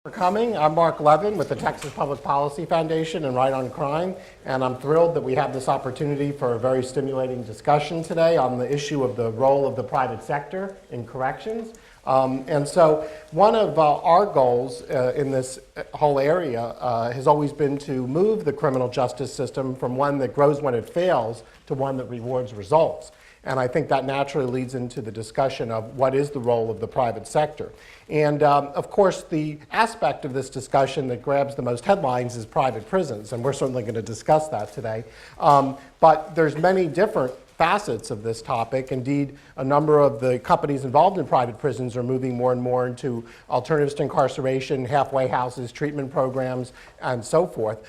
For coming. I'm Marc Levin with the Texas Public Policy Foundation and Right on Crime, and I'm thrilled that we have this opportunity for a very stimulating discussion today on the issue of the role of the private sector in corrections. And so one of our goals in this whole area has always been to move the criminal justice system from one that grows when it fails to one that rewards results. And I think that naturally leads into the discussion of what is the role of the private sector. And of course, the aspect of this discussion that grabs the most headlines is private prisons, and we're certainly going to discuss that today. But there's many different facets of this topic. Indeed, a number of the companies involved in private prisons are moving more and more into alternatives to incarceration, halfway houses, treatment programs, and so forth.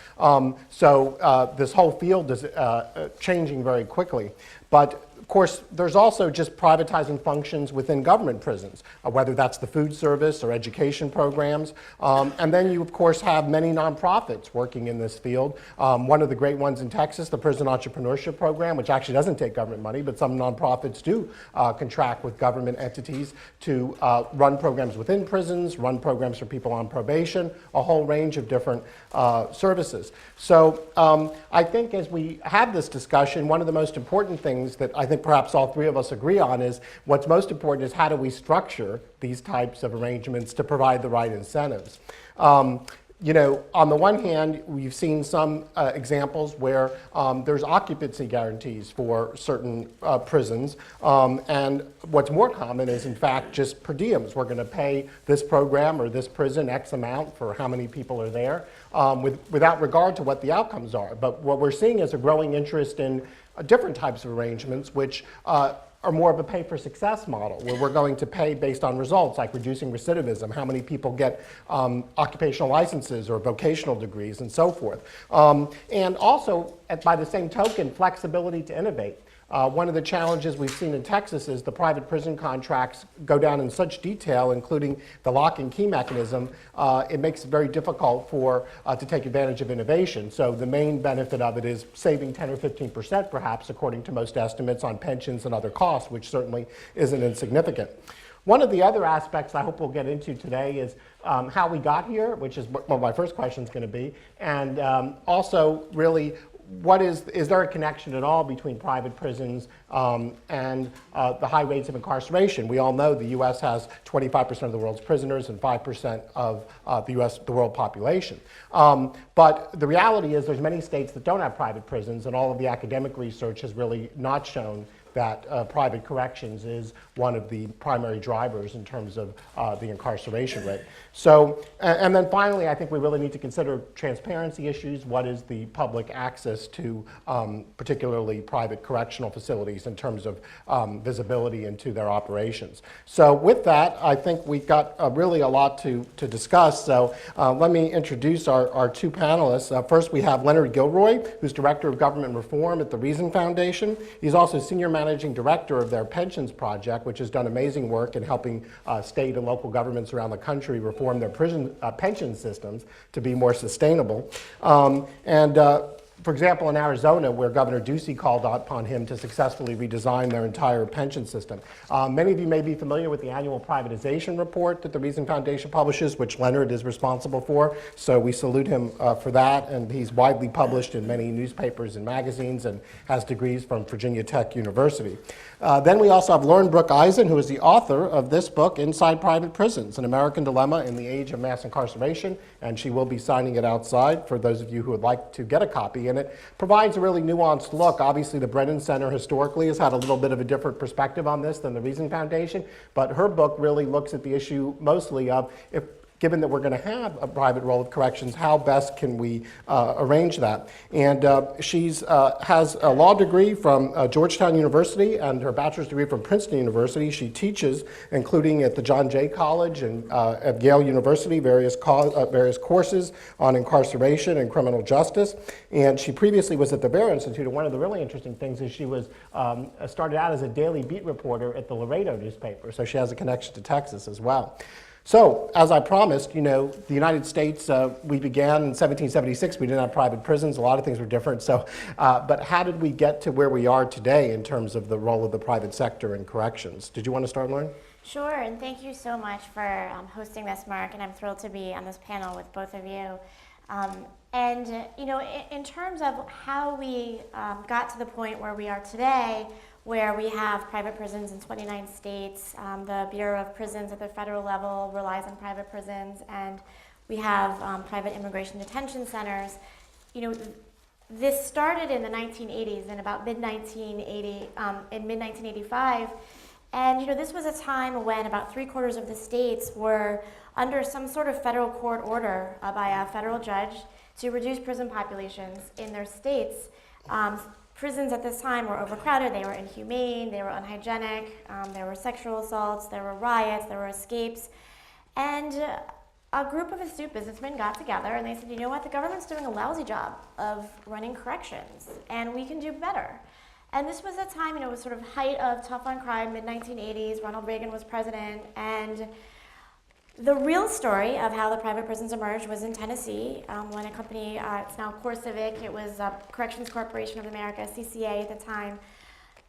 So this whole field is changing very quickly. But of course, there's also just privatizing functions within government prisons, whether that's the food service or education programs. And then you, of course, have many nonprofits working in this field. One of the great ones in Texas, the Prison Entrepreneurship Program, which actually doesn't take government money, but some nonprofits do contract with government entities to run programs within prisons, run programs for people on probation, a whole range of different services. So I think as we have this discussion, one of the most important things that I think perhaps all three of us agree on is what's most important is how do we structure these types of arrangements to provide the right incentives. You know, on the one hand, we've seen some examples where there's occupancy guarantees for certain prisons, and what's more common is, in fact, just per diems. We're going to pay this program or this prison X amount for how many people are there, without regard to what the outcomes are. But what we're seeing is a growing interest in different types of arrangements, which are more of a pay-for-success model, where we're going to pay based on results, like reducing recidivism, how many people get occupational licenses or vocational degrees, and so forth. And also, by the same token, flexibility to innovate. One of the challenges we've seen in Texas is the private prison contracts go down in such detail, including the lock and key mechanism, it makes it very difficult to take advantage of innovation. So the main benefit of it is saving 10 or 15% perhaps, according to most estimates, on pensions and other costs, which certainly isn't insignificant. One of the other aspects I hope we'll get into today is how we got here, which is what my first question is going to be, and also really is there a connection at all between private prisons and the high rates of incarceration? We all know the U.S. has 25% of the world's prisoners and 5% of the world population. But the reality is there's many states that don't have private prisons, and all of the academic research has really not shown that private corrections is one of the primary drivers in terms of the incarceration rate. So, and then finally, I think we really need to consider transparency issues. What is the public access to particularly private correctional facilities in terms of visibility into their operations? So with that, I think we've got really a lot to discuss. So let me introduce our two panelists. First, we have Leonard Gilroy, who's Director of Government Reform at the Reason Foundation. He's also Senior Managing Director of their Pensions Project, which has done amazing work in helping state and local governments around the country reform their pension systems to be more sustainable. For example, in Arizona, where Governor Ducey called upon him to successfully redesign their entire pension system. Many of you may be familiar with the annual privatization report that the Reason Foundation publishes, which Leonard is responsible for. So we salute him for that, and he's widely published in many newspapers and magazines and has degrees from Virginia Tech University. Then we also have Lauren-Brooke Eisen, who is the author of this book, Inside Private Prisons, An American Dilemma in the Age of Mass Incarceration, and she will be signing it outside for those of you who would like to get a copy. And it provides a really nuanced look. Obviously, the Brennan Center historically has had a little bit of a different perspective on this than the Reason Foundation, but her book really looks at the issue mostly of given that we're going to have a private role of corrections, how best can we arrange that? And she has a law degree from Georgetown University and her bachelor's degree from Princeton University. She teaches, including at the John Jay College and at Yale University, various courses on incarceration and criminal justice. And she previously was at the Bear Institute, and one of the really interesting things is she was started out as a daily beat reporter at the Laredo newspaper, so she has a connection to Texas as well. So, as I promised, you know, the United States, we began in 1776. We didn't have private prisons. A lot of things were different. So, but how did we get to where we are today in terms of the role of the private sector in corrections? Did you want to start, Lauren? Sure, and thank you so much for hosting this, Mark, and I'm thrilled to be on this panel with both of you. In terms of how we got to the point where we are today, where we have private prisons in 29 states, the Bureau of Prisons at the federal level relies on private prisons, and we have private immigration detention centers. This started in the 1980s, in about mid-1985, and this was a time when about 3/4 of the states were under some sort of federal court order by a federal judge to reduce prison populations in their states. Prisons at this time were overcrowded, they were inhumane, they were unhygienic, there were sexual assaults, there were riots, there were escapes, and a group of astute businessmen got together and they said, you know what, the government's doing a lousy job of running corrections, and we can do better. And this was a time, it was sort of height of tough on crime, mid-1980s, Ronald Reagan was president, and the real story of how the private prisons emerged was in Tennessee, when a company, it's now CoreCivic, it was Corrections Corporation of America, CCA at the time,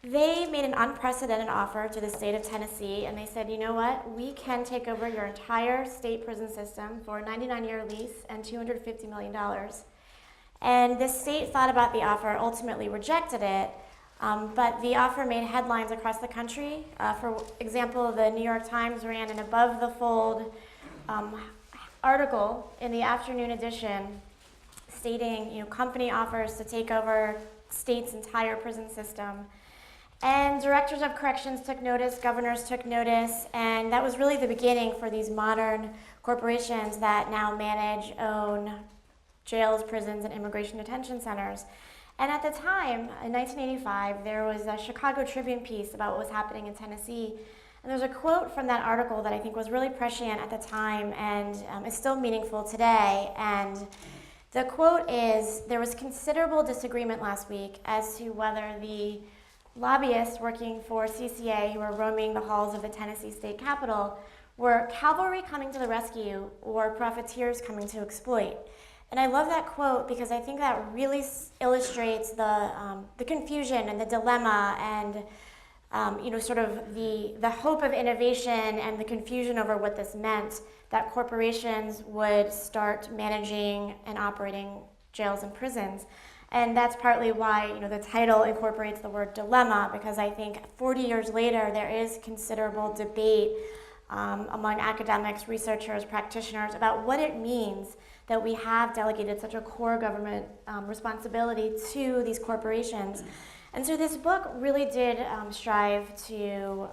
they made an unprecedented offer to the state of Tennessee, and they said, you know what, we can take over your entire state prison system for a 99-year lease and $250 million. And the state thought about the offer, ultimately rejected it, but the offer made headlines across the country. For example, the New York Times ran an above-the-fold article in the afternoon edition stating, company offers to take over state's entire prison system. And directors of corrections took notice, governors took notice, and that was really the beginning for these modern corporations that now manage, own jails, prisons, and immigration detention centers. And at the time, in 1985, there was a Chicago Tribune piece about what was happening in Tennessee. And there's a quote from that article that I think was really prescient at the time and is still meaningful today. And the quote is, there was considerable disagreement last week as to whether the lobbyists working for CCA who were roaming the halls of the Tennessee state capitol were cavalry coming to the rescue or profiteers coming to exploit. And I love that quote because I think that really illustrates the confusion and the dilemma and sort of the hope of innovation and the confusion over what this meant, that corporations would start managing and operating jails and prisons. And that's partly why the title incorporates the word dilemma, because I think 40 years later there is considerable debate among academics, researchers, practitioners about what it means that we have delegated such a core government responsibility to these corporations. And so this book really did strive to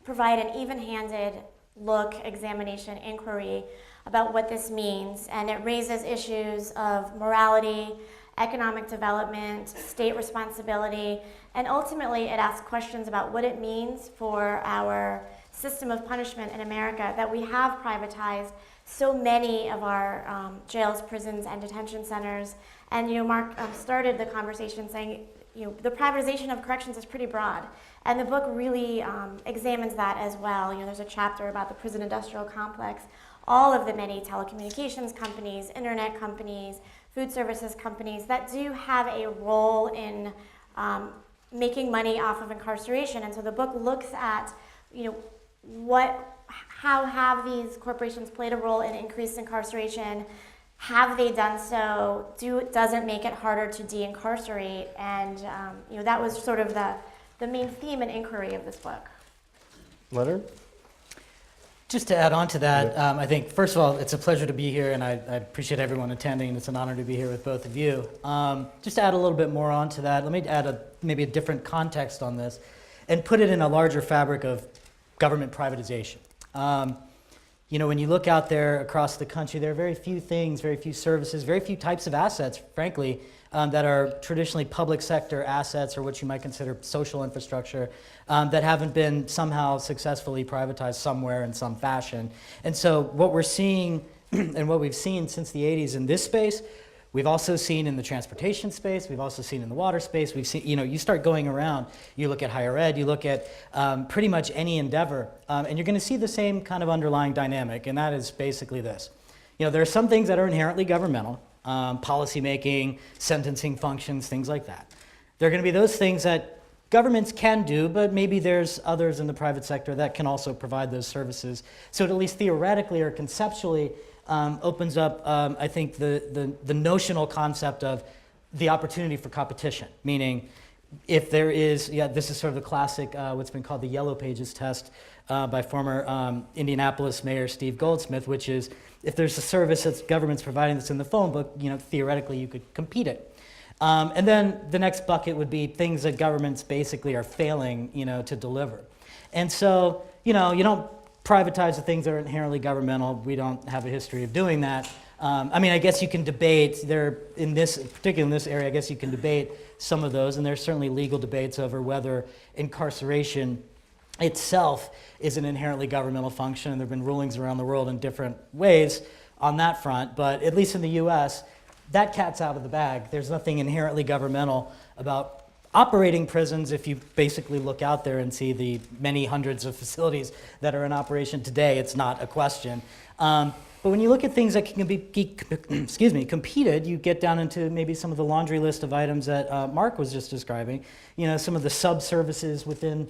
provide an even-handed look, examination, inquiry about what this means. And it raises issues of morality, economic development, state responsibility, and ultimately it asks questions about what it means for our system of punishment in America that we have privatized so many of our jails, prisons, and detention centers. And Marc started the conversation saying, the privatization of corrections is pretty broad, and the book really examines that as well. There's a chapter about the prison industrial complex, all of the many telecommunications companies, internet companies, food services companies that do have a role in making money off of incarceration. And so the book looks at, how have these corporations played a role in increased incarceration? Have they done so? Does it make it harder to de-incarcerate? And that was sort of the main theme and inquiry of this book. Leonard? Just to add on to that, I think, first of all, it's a pleasure to be here, and I appreciate everyone attending. It's an honor to be here with both of you. Just to add a little bit more on to that, let me add maybe a different context on this and put it in a larger fabric of government privatization. When you look out there across the country, there are very few things, very few services, very few types of assets, frankly, that are traditionally public sector assets or what you might consider social infrastructure that haven't been somehow successfully privatized somewhere in some fashion. And so what we're seeing and what we've seen since the 80s in this space, we've also seen in the transportation space, we've also seen in the water space, we've seen, you start going around, you look at higher ed, you look at pretty much any endeavor, and you're gonna see the same kind of underlying dynamic, and that is basically this. There are some things that are inherently governmental, policy making, sentencing functions, things like that. There are gonna be those things that governments can do, but maybe there's others in the private sector that can also provide those services. So it at least theoretically or conceptually opens up, I think, the notional concept of the opportunity for competition, meaning if there is, this is sort of the classic, what's been called the Yellow Pages test by former Indianapolis Mayor Steve Goldsmith, which is if there's a service that government's providing that's in the phone book, theoretically you could compete it. And then the next bucket would be things that governments basically are failing, to deliver. And so, you don't privatize the things that are inherently governmental. We don't have a history of doing that. I guess you can debate particularly in this area, I guess you can debate some of those, and there's certainly legal debates over whether incarceration itself is an inherently governmental function, and there have been rulings around the world in different ways on that front, but at least in the US, that cat's out of the bag. There's nothing inherently governmental about operating prisons if you basically look out there and see the many hundreds of facilities that are in operation today. It's not a question. But when you look at things that can be competed, you get down into maybe some of the laundry list of items that Marc was just describing. Some of the sub-services within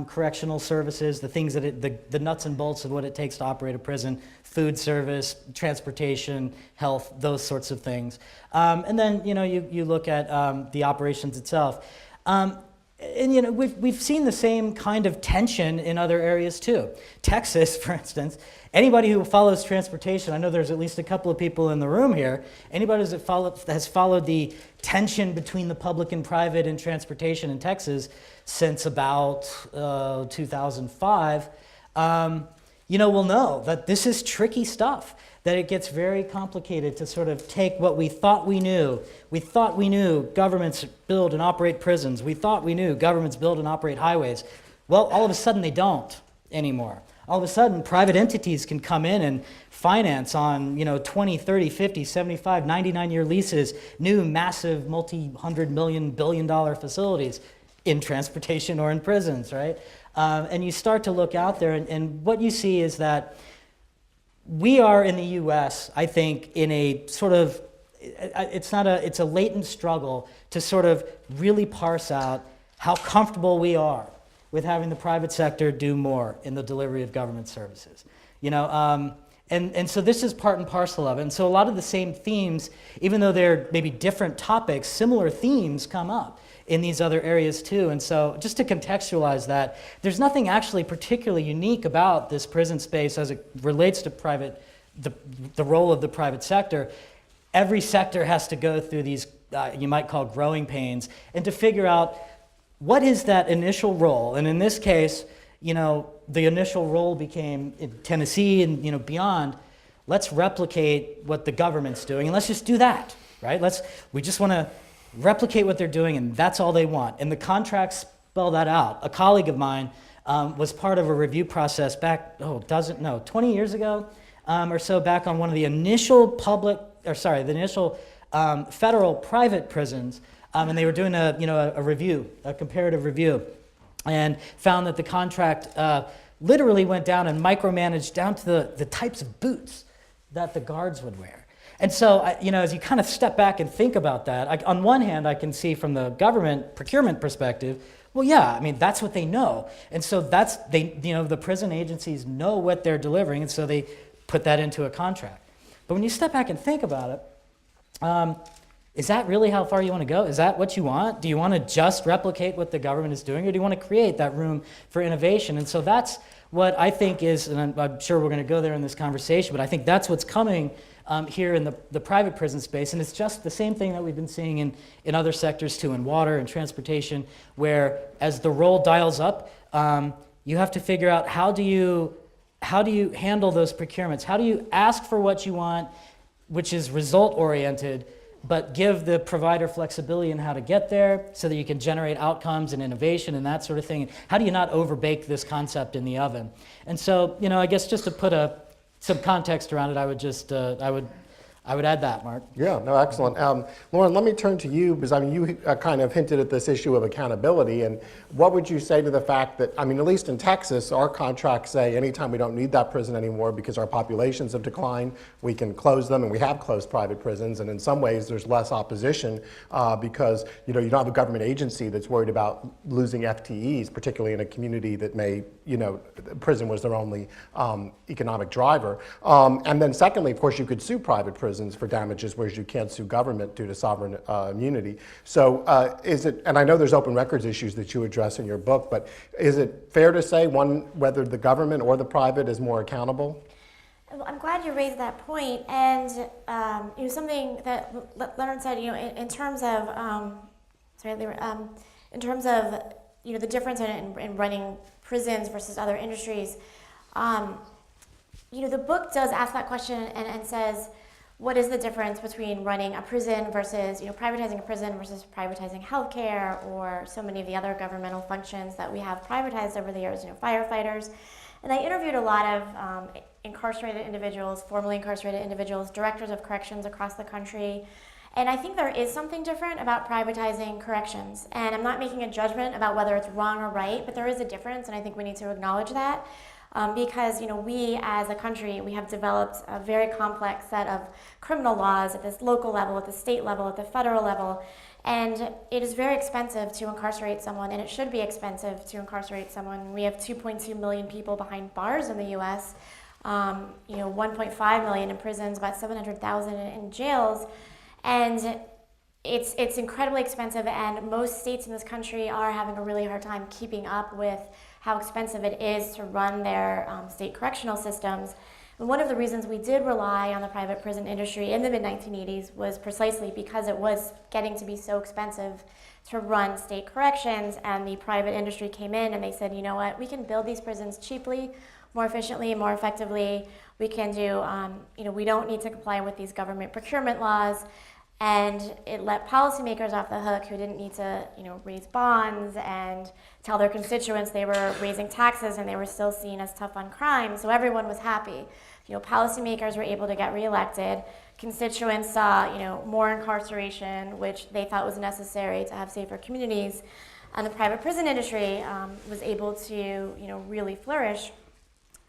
correctional services, the things that the nuts and bolts of what it takes to operate a prison, food service, transportation, health, those sorts of things. And then you look at the operations itself. And we've seen the same kind of tension in other areas too. Texas, for instance, anybody who follows transportation, I know there's at least a couple of people in the room here, anybody that has followed the tension between the public and private in transportation in Texas since about 2005, will know that this is tricky stuff, that it gets very complicated to sort of take what we thought we knew. We thought we knew governments build and operate prisons. We thought we knew governments build and operate highways. Well, all of a sudden they don't anymore. All of a sudden, private entities can come in and finance on 20, 30, 50, 75, 99-year leases, new massive multi-hundred million, billion-dollar facilities in transportation or in prisons, right? And you start to look out there, and what you see is that we are in the U.S., I think, in a sort of, it's a latent struggle to sort of really parse out how comfortable we are with having the private sector do more in the delivery of government services. And so this is part and parcel of it. And so a lot of the same themes, even though they're maybe different topics, similar themes come up in these other areas too. And so just to contextualize that, there's nothing actually particularly unique about this prison space as it relates to the role of the private sector. Every sector has to go through these, you might call growing pains, and to figure out what is that initial role. And in this case, the initial role became in Tennessee and beyond, let's replicate what the government's doing, and let's just do that, right? We just want to replicate what they're doing, and that's all they want. And the contracts spell that out. A colleague of mine was part of a review process back, 20 years ago or so, back on one of the initial federal private prisons, and they were doing a review, a comparative review, and found that the contract literally went down and micromanaged down to the types of boots that the guards would wear. And so, as you kind of step back and think about that, on one hand, I can see from the government procurement perspective, well, yeah, that's what they know. And so the prison agencies know what they're delivering, and so they put that into a contract. But when you step back and think about it, is that really how far you want to go? Is that what you want? Do you want to just replicate what the government is doing, or do you want to create that room for innovation? And so that's what I think is, and I'm sure we're going to go there in this conversation, but I think that's what's coming here in the private prison space. And it's just the same thing that we've been seeing in other sectors too, in water and transportation, where as the role dials up, you have to figure out how do you handle those procurements? How do you ask for what you want, which is result-oriented, but give the provider flexibility in how to get there so that you can generate outcomes and innovation and that sort of thing? How do you not overbake this concept in the oven? And so, I guess just to put some context around it, I I would add that, Mark. Yeah, no, excellent. Lauren, let me turn to you, because I mean, you kind of hinted at this issue of accountability, and what would you say to the fact that, I mean, at least in Texas, our contracts say anytime we don't need that prison anymore because our populations have declined, we can close them, and we have closed private prisons, and in some ways there's less opposition because, you know, you don't have a government agency that's worried about losing FTEs, particularly in a community that may, you know, prison was their only economic driver. And then secondly, of course, you could sue private prisons for damages, whereas you can't sue government due to sovereign immunity. So is it, and I know there's open records issues that you address in your book, but is it fair to say whether the government or the private is more accountable? Well, I'm glad you raised that point, and you know, something that Leonard said, you know, in terms of, in terms of, you know, the difference in running prisons versus other industries, you know, the book does ask that question and says, what is the difference between running a prison versus, you know, privatizing a prison versus privatizing healthcare or so many of the other governmental functions that we have privatized over the years, you know, firefighters. And I interviewed a lot of incarcerated individuals, formerly incarcerated individuals, directors of corrections across the country. And I think there is something different about privatizing corrections. And I'm not making a judgment about whether it's wrong or right, but there is a difference, and I think we need to acknowledge that. Because, you know, we as a country, we have developed a very complex set of criminal laws at this local level, at the state level, at the federal level, and it is very expensive to incarcerate someone, and it should be expensive to incarcerate someone. We have 2.2 million people behind bars in the U.S., you know, 1.5 million in prisons, about 700,000 in jails, and it's incredibly expensive, and most states in this country are having a really hard time keeping up with how expensive it is to run their state correctional systems. And one of the reasons we did rely on the private prison industry in the mid-1980s was precisely because it was getting to be so expensive to run state corrections, and the private industry came in and they said, you know what, we can build these prisons cheaply, more efficiently, more effectively. We can do, you know, we don't need to comply with these government procurement laws. And it let policymakers off the hook who didn't need to, you know, raise bonds and tell their constituents they were raising taxes and they were still seen as tough on crime. So everyone was happy. You know, policymakers were able to get reelected. Constituents saw, you know, more incarceration, which they thought was necessary to have safer communities. And the private prison industry was able to, you know, really flourish.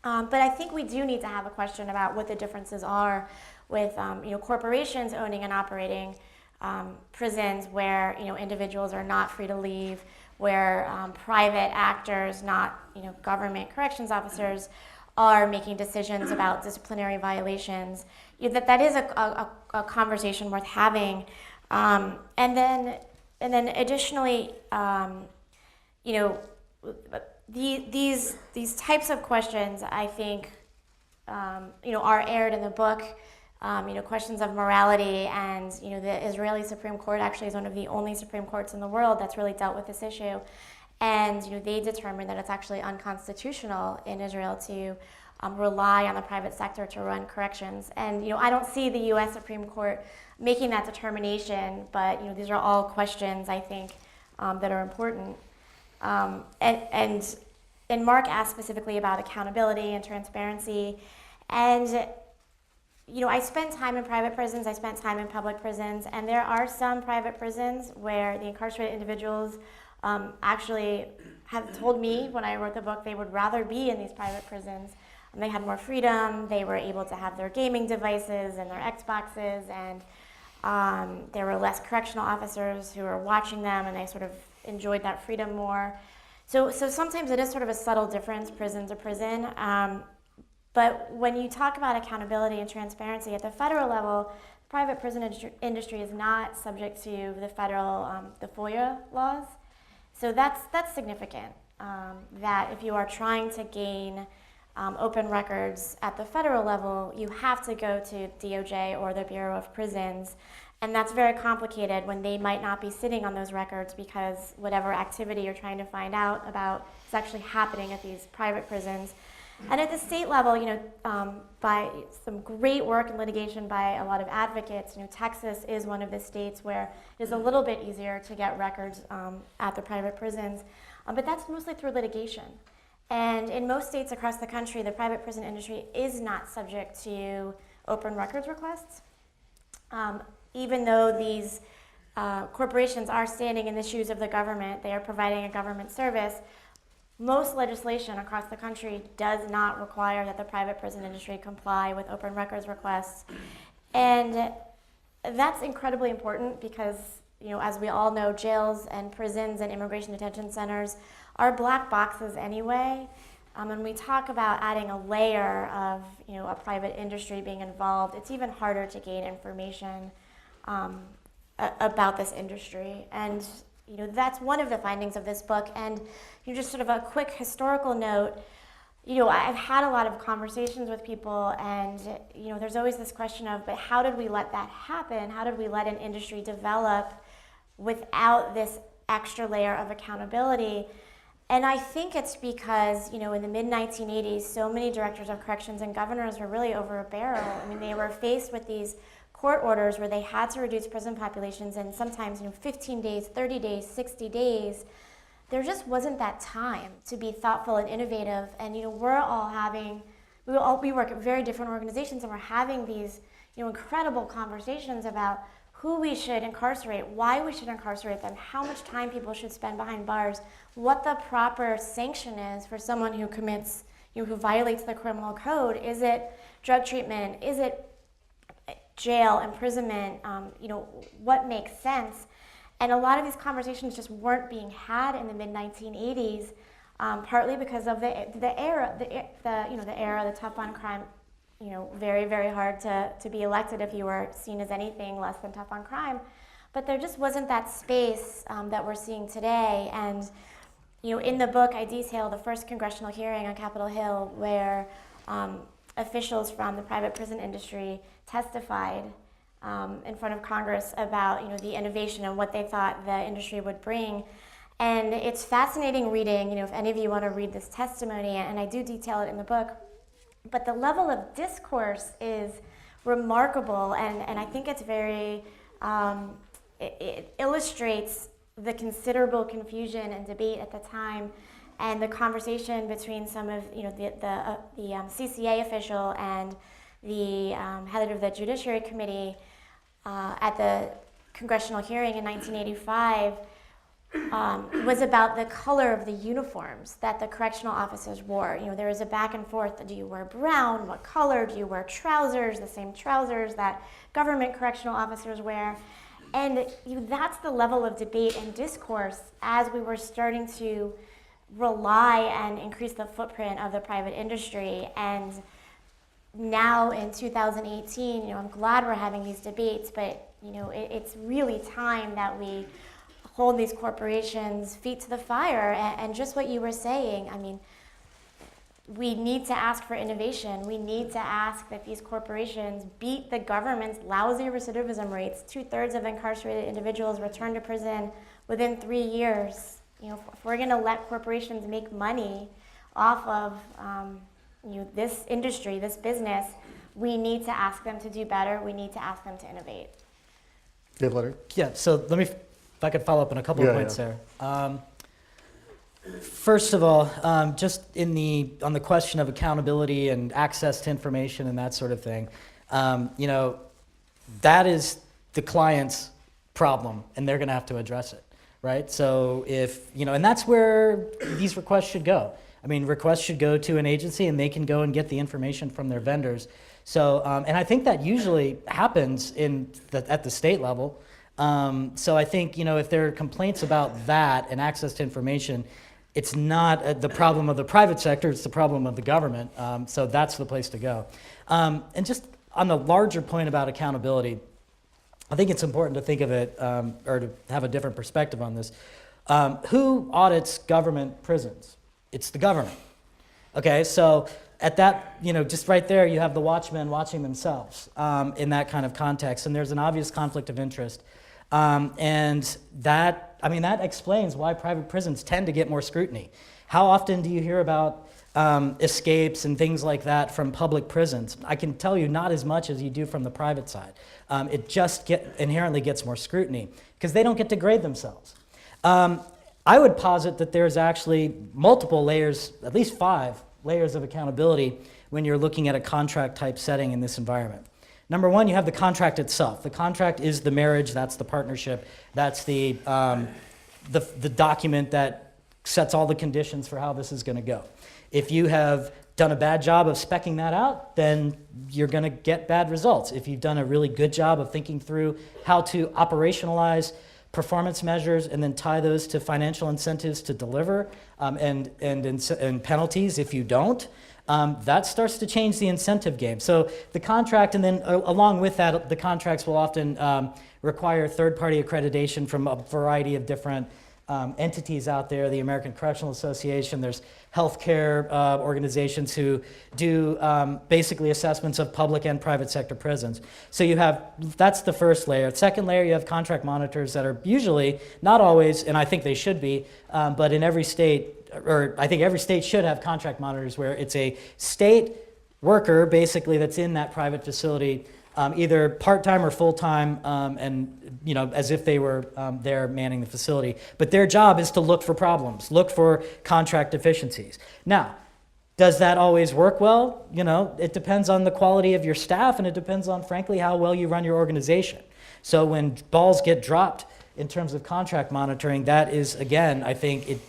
But I think we do need to have a question about what the differences are with you know, corporations owning and operating prisons where, you know, individuals are not free to leave, where private actors, not, you know, government corrections officers, are making decisions about disciplinary violations. You know, that is a conversation worth having. And then additionally, you know, these types of questions, I think, you know, are aired in the book. You know, questions of morality, and, you know, the Israeli Supreme Court actually is one of the only Supreme Courts in the world that's really dealt with this issue. And, you know, they determined that it's actually unconstitutional in Israel to rely on the private sector to run corrections. And, you know, I don't see the U.S. Supreme Court making that determination, but, you know, these are all questions, I think, that are important. And Marc asked specifically about accountability and transparency. And, you know, I spent time in private prisons, I spent time in public prisons, and there are some private prisons where the incarcerated individuals actually have told me when I wrote the book they would rather be in these private prisons. They had more freedom, they were able to have their gaming devices and their Xboxes, and there were less correctional officers who were watching them, and they sort of enjoyed that freedom more. So sometimes it is sort of a subtle difference, prison to prison. But when you talk about accountability and transparency at the federal level, the private prison industry is not subject to the federal, the FOIA laws. So that's significant, that if you are trying to gain open records at the federal level, you have to go to DOJ or the Bureau of Prisons. And that's very complicated when they might not be sitting on those records because whatever activity you're trying to find out about is actually happening at these private prisons. And at the state level, you know, by some great work and litigation by a lot of advocates, you know, Texas is one of the states where it is a little bit easier to get records at the private prisons, but that's mostly through litigation. And in most states across the country, the private prison industry is not subject to open records requests. even though these corporations are standing in the shoes of the government, they are providing a government service, most legislation across the country does not require that the private prison industry comply with open records requests. And that's incredibly important because, as we all know, jails and prisons and immigration detention centers are black boxes anyway. When we talk about adding a layer of, a private industry being involved, it's even harder to gain information about this industry. And, that's one of the findings of this book. And just sort of a quick historical note, I've had a lot of conversations with people, and, there's always this question of, but how did we let that happen? How did we let an industry develop without this extra layer of accountability? And I think it's because, in the mid-1980s, so many directors of corrections and governors were really over a barrel. I mean, they were faced with these court orders where they had to reduce prison populations, and sometimes, 15 days, 30 days, 60 days. There just wasn't that time to be thoughtful and innovative. And, we work at very different organizations, and we're having these, incredible conversations about who we should incarcerate, why we should incarcerate them, how much time people should spend behind bars, what the proper sanction is for someone who commits, who violates the criminal code. Is it drug treatment? Is it jail, imprisonment? What makes sense? And a lot of these conversations just weren't being had in the mid-1980s, partly because of the era, the tough on crime. Very, very hard to be elected if you were seen as anything less than tough on crime. But there just wasn't that space that we're seeing today. And, in the book, I detail the first congressional hearing on Capitol Hill where officials from the private prison industry testified in front of Congress about, the innovation and what they thought the industry would bring. And it's fascinating reading, if any of you want to read this testimony, and I do detail it in the book. But the level of discourse is remarkable, and I think it's very, it illustrates the considerable confusion and debate at the time, and the conversation between some of, the CCA official and the head of the Judiciary Committee at the congressional hearing in 1985. Was about the color of the uniforms that the correctional officers wore. There was a back and forth. Do you wear brown? What color? Do you wear trousers, the same trousers that government correctional officers wear? And that's the level of debate and discourse as we were starting to rely and increase the footprint of the private industry. And now in 2018, I'm glad we're having these debates, but it's really time that we hold these corporations' feet to the fire. And just what you were saying, we need to ask for innovation. We need to ask that these corporations beat the government's lousy recidivism rates. 2/3 of incarcerated individuals return to prison within 3 years. If we're going to let corporations make money off of this industry, this business, we need to ask them to do better. We need to ask them to innovate. Good, Leonard. Yeah, so let me, if I could follow up on a couple of points there. First of all, just on the question of accountability and access to information and that sort of thing, that is the client's problem, and they're going to have to address it, right? So if, and that's where these requests should go. Requests should go to an agency, and they can go and get the information from their vendors. So, and I think that usually happens at the state level. So I think, if there are complaints about that and access to information, it's not the problem of the private sector, it's the problem of the government. So that's the place to go. And just on the larger point about accountability, I think it's important to think of it, or to have a different perspective on this. Who audits government prisons? It's the government. Okay, so at that, just right there, you have the watchmen watching themselves in that kind of context, and there's an obvious conflict of interest. And that explains why private prisons tend to get more scrutiny. How often do you hear about escapes and things like that from public prisons? I can tell you not as much as you do from the private side. It just inherently gets more scrutiny because they don't get to grade themselves. I would posit that there's actually multiple layers, at least 5 layers of accountability when you're looking at a contract type setting in this environment. Number one, you have the contract itself. The contract is the marriage, that's the partnership, that's the document that sets all the conditions for how this is going to go. If you have done a bad job of speccing that out, then you're going to get bad results. If you've done a really good job of thinking through how to operationalize performance measures and then tie those to financial incentives to deliver and penalties if you don't, that starts to change the incentive game. So the contract, and then along with that, the contracts will often require third-party accreditation from a variety of different entities out there, the American Correctional Association, there's healthcare organizations who do basically assessments of public and private sector prisons. So you have, that's the first layer. Second layer, you have contract monitors that are usually, not always, and I think they should be, but in every state, or I think every state should have contract monitors where it's a state worker basically that's in that private facility, either part-time or full-time, and as if they were there manning the facility. But their job is to look for problems, look for contract deficiencies. Now, does that always work well? It depends on the quality of your staff, and it depends on, frankly, how well you run your organization. So when balls get dropped in terms of contract monitoring, that is, again, I think it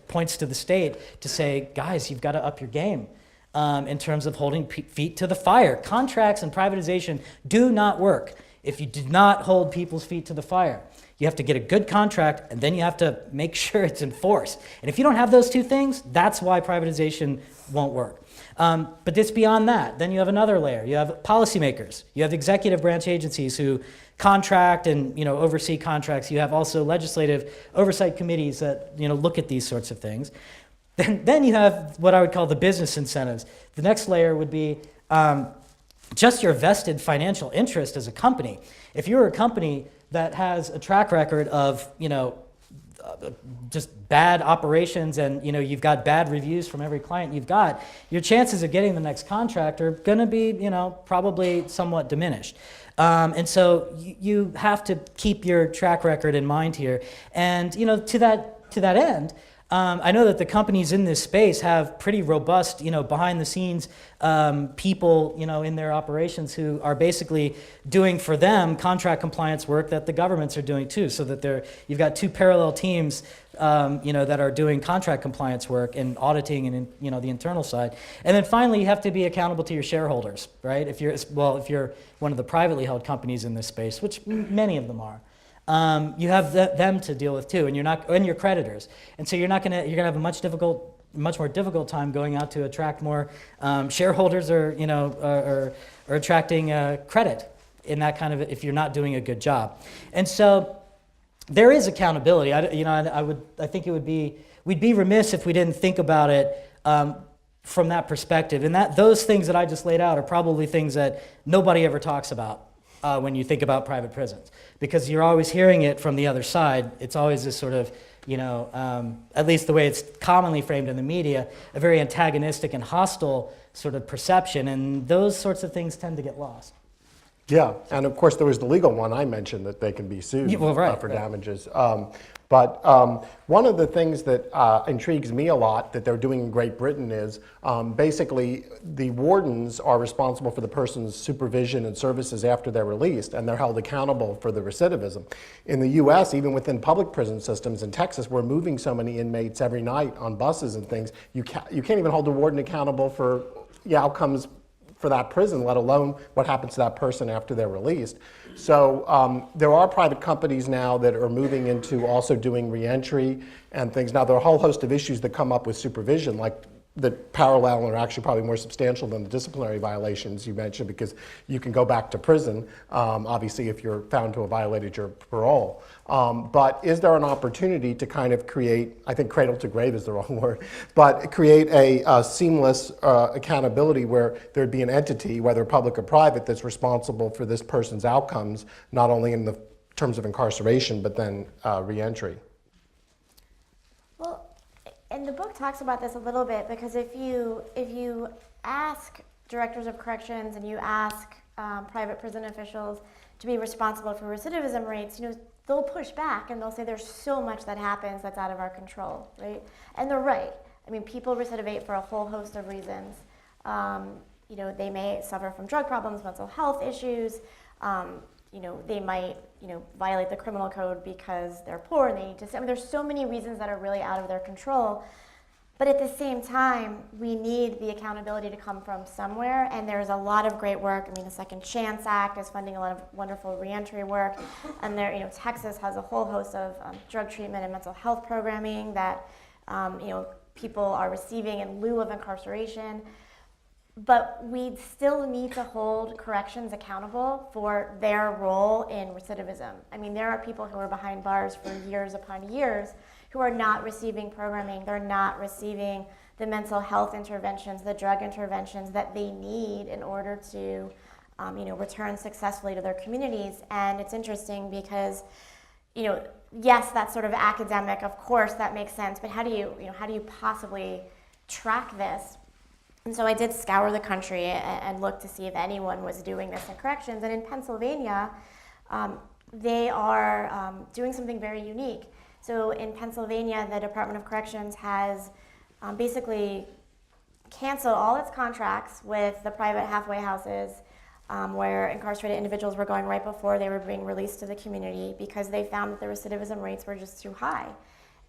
points to the state to say, guys, you've got to up your game. In terms of holding feet to the fire. Contracts and privatization do not work if you do not hold people's feet to the fire. You have to get a good contract, and then you have to make sure it's enforced. And if you don't have those two things, that's why privatization won't work. But it's beyond that. Then you have another layer. You have policymakers. You have executive branch agencies who contract and oversee contracts. You have also legislative oversight committees that look at these sorts of things. Then you have what I would call the business incentives. The next layer would be just your vested financial interest as a company. If you're a company that has a track record of, just bad operations and, you've got bad reviews from every client you've got, your chances of getting the next contract are going to be, probably somewhat diminished. And so you have to keep your track record in mind here. And, to that end, I know that the companies in this space have pretty robust, behind the scenes people, in their operations who are basically doing for them contract compliance work that the governments are doing too, so that you've got two parallel teams, that are doing contract compliance work and auditing and, the internal side. And then finally, you have to be accountable to your shareholders, right? If you're one of the privately held companies in this space, which many of them are. You have them to deal with too, and your creditors, and so you're gonna have a much more difficult time going out to attract more shareholders or attracting credit in that kind of, if you're not doing a good job. And so there is accountability. I think we'd be remiss if we didn't think about it from that perspective. And those things that I just laid out are probably things that nobody ever talks about when you think about private prisons, because you're always hearing it from the other side. It's always this sort of, at least the way it's commonly framed in the media, a very antagonistic and hostile sort of perception, and those sorts of things tend to get lost. Yeah, and of course there was the legal one I mentioned, that they can be sued for damages. But one of the things that intrigues me a lot that they're doing in Great Britain is basically the wardens are responsible for the person's supervision and services after they're released, and they're held accountable for the recidivism. In the US, even within public prison systems in Texas, we're moving so many inmates every night on buses and things, you can't even hold the warden accountable for the outcomes for that prison, let alone what happens to that person after they're released. So there are private companies now that are moving into also doing reentry and things. Now there are a whole host of issues that come up with supervision, like that parallel and are actually probably more substantial than the disciplinary violations you mentioned, because you can go back to prison, obviously, if you're found to have violated your parole. But is there an opportunity to kind of create, I think cradle to grave is the wrong word, but create a seamless accountability where there'd be an entity, whether public or private, that's responsible for this person's outcomes, not only in the terms of incarceration, but then reentry? And the book talks about this a little bit, because if you ask directors of corrections and you ask private prison officials to be responsible for recidivism rates, they'll push back and they'll say there's so much that happens that's out of our control, right? And they're right. I mean, people recidivate for a whole host of reasons. they may suffer from drug problems, mental health issues. They might, violate the criminal code because they're poor and they need to. I mean, there's so many reasons that are really out of their control. But at the same time, we need the accountability to come from somewhere, and there's a lot of great work. I mean, the Second Chance Act is funding a lot of wonderful reentry work, and Texas has a whole host of drug treatment and mental health programming that people are receiving in lieu of incarceration. But we still need to hold corrections accountable for their role in recidivism. I mean, there are people who are behind bars for years upon years who are not receiving programming. They're not receiving the mental health interventions, the drug interventions that they need in order to, return successfully to their communities. And it's interesting because, yes, that's sort of academic. Of course, that makes sense. But how do you possibly track this? And so I did scour the country and look to see if anyone was doing this in corrections. And in Pennsylvania, they are doing something very unique. So in Pennsylvania, the Department of Corrections has basically canceled all its contracts with the private halfway houses where incarcerated individuals were going right before they were being released to the community because they found that the recidivism rates were just too high.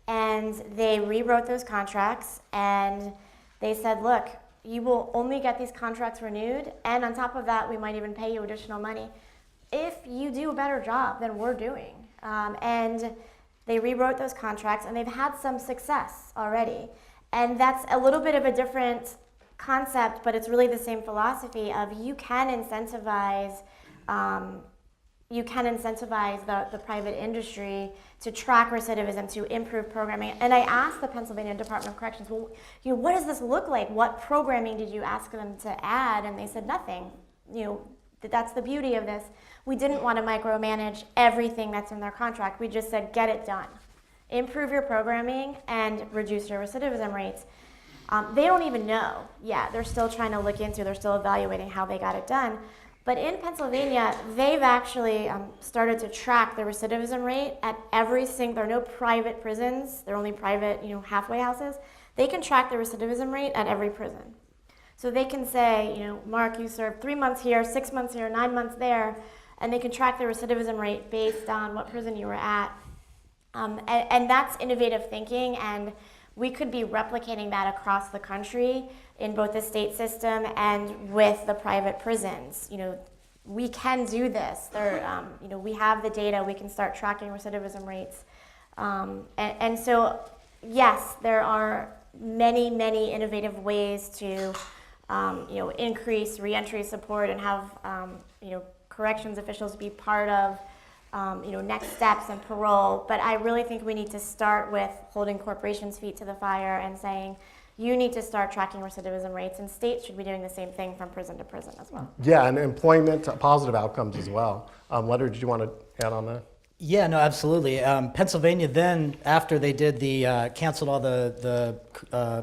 And they rewrote those contracts and they said, look, you will only get these contracts renewed, and on top of that, we might even pay you additional money if you do a better job than we're doing. And they rewrote those contracts, and they've had some success already. And that's a little bit of a different concept, but it's really the same philosophy of you can incentivize the private industry to track recidivism, to improve programming. And I asked the Pennsylvania Department of Corrections, well, what does this look like? What programming did you ask them to add? And they said nothing. That's the beauty of this. We didn't want to micromanage everything that's in their contract. We just said, get it done. Improve your programming and reduce your recidivism rates. They don't even know. Yeah, they're still trying to look into, they're still evaluating how they got it done. But in Pennsylvania, they've actually started to track the recidivism rate at there are no private prisons, they're only private, halfway houses. They can track the recidivism rate at every prison. So they can say, Marc, you served 3 months here, 6 months here, 9 months there, and they can track the recidivism rate based on what prison you were at. And that's innovative thinking, and we could be replicating that across the country in both the state system and with the private prisons. We can do this. We have the data. We can start tracking recidivism rates. And so, yes, there are many, many innovative ways to, increase reentry support and have, corrections officials be part of, next steps and parole. But I really think we need to start with holding corporations' feet to the fire and saying, you need to start tracking recidivism rates, and states should be doing the same thing from prison to prison as well. Yeah, and employment positive outcomes as well. Leonard, did you want to add on that? Yeah, no, absolutely. Pennsylvania then, after they did canceled all the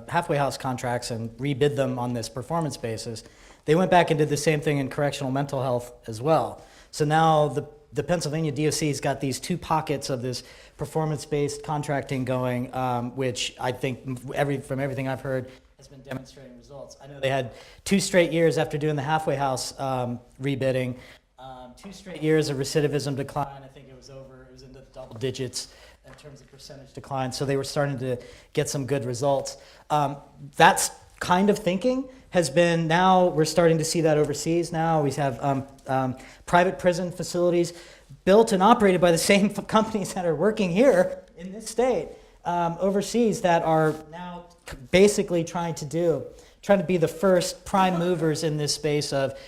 halfway house contracts and rebid them on this performance basis, they went back and did the same thing in correctional mental health as well. So now the Pennsylvania DOC's got these two pockets of this performance-based contracting going, which I think from everything I've heard has been demonstrating results. I know they had 2 straight years after doing the halfway house rebidding, 2 straight years of recidivism decline. I think it was into the double digits in terms of percentage decline. So they were starting to get some good results. That's kind of thinking has been, now we're starting to see that overseas now. We have private prison facilities built and operated by the same companies that are working here in this state overseas that are now basically trying to be the first prime movers in this space of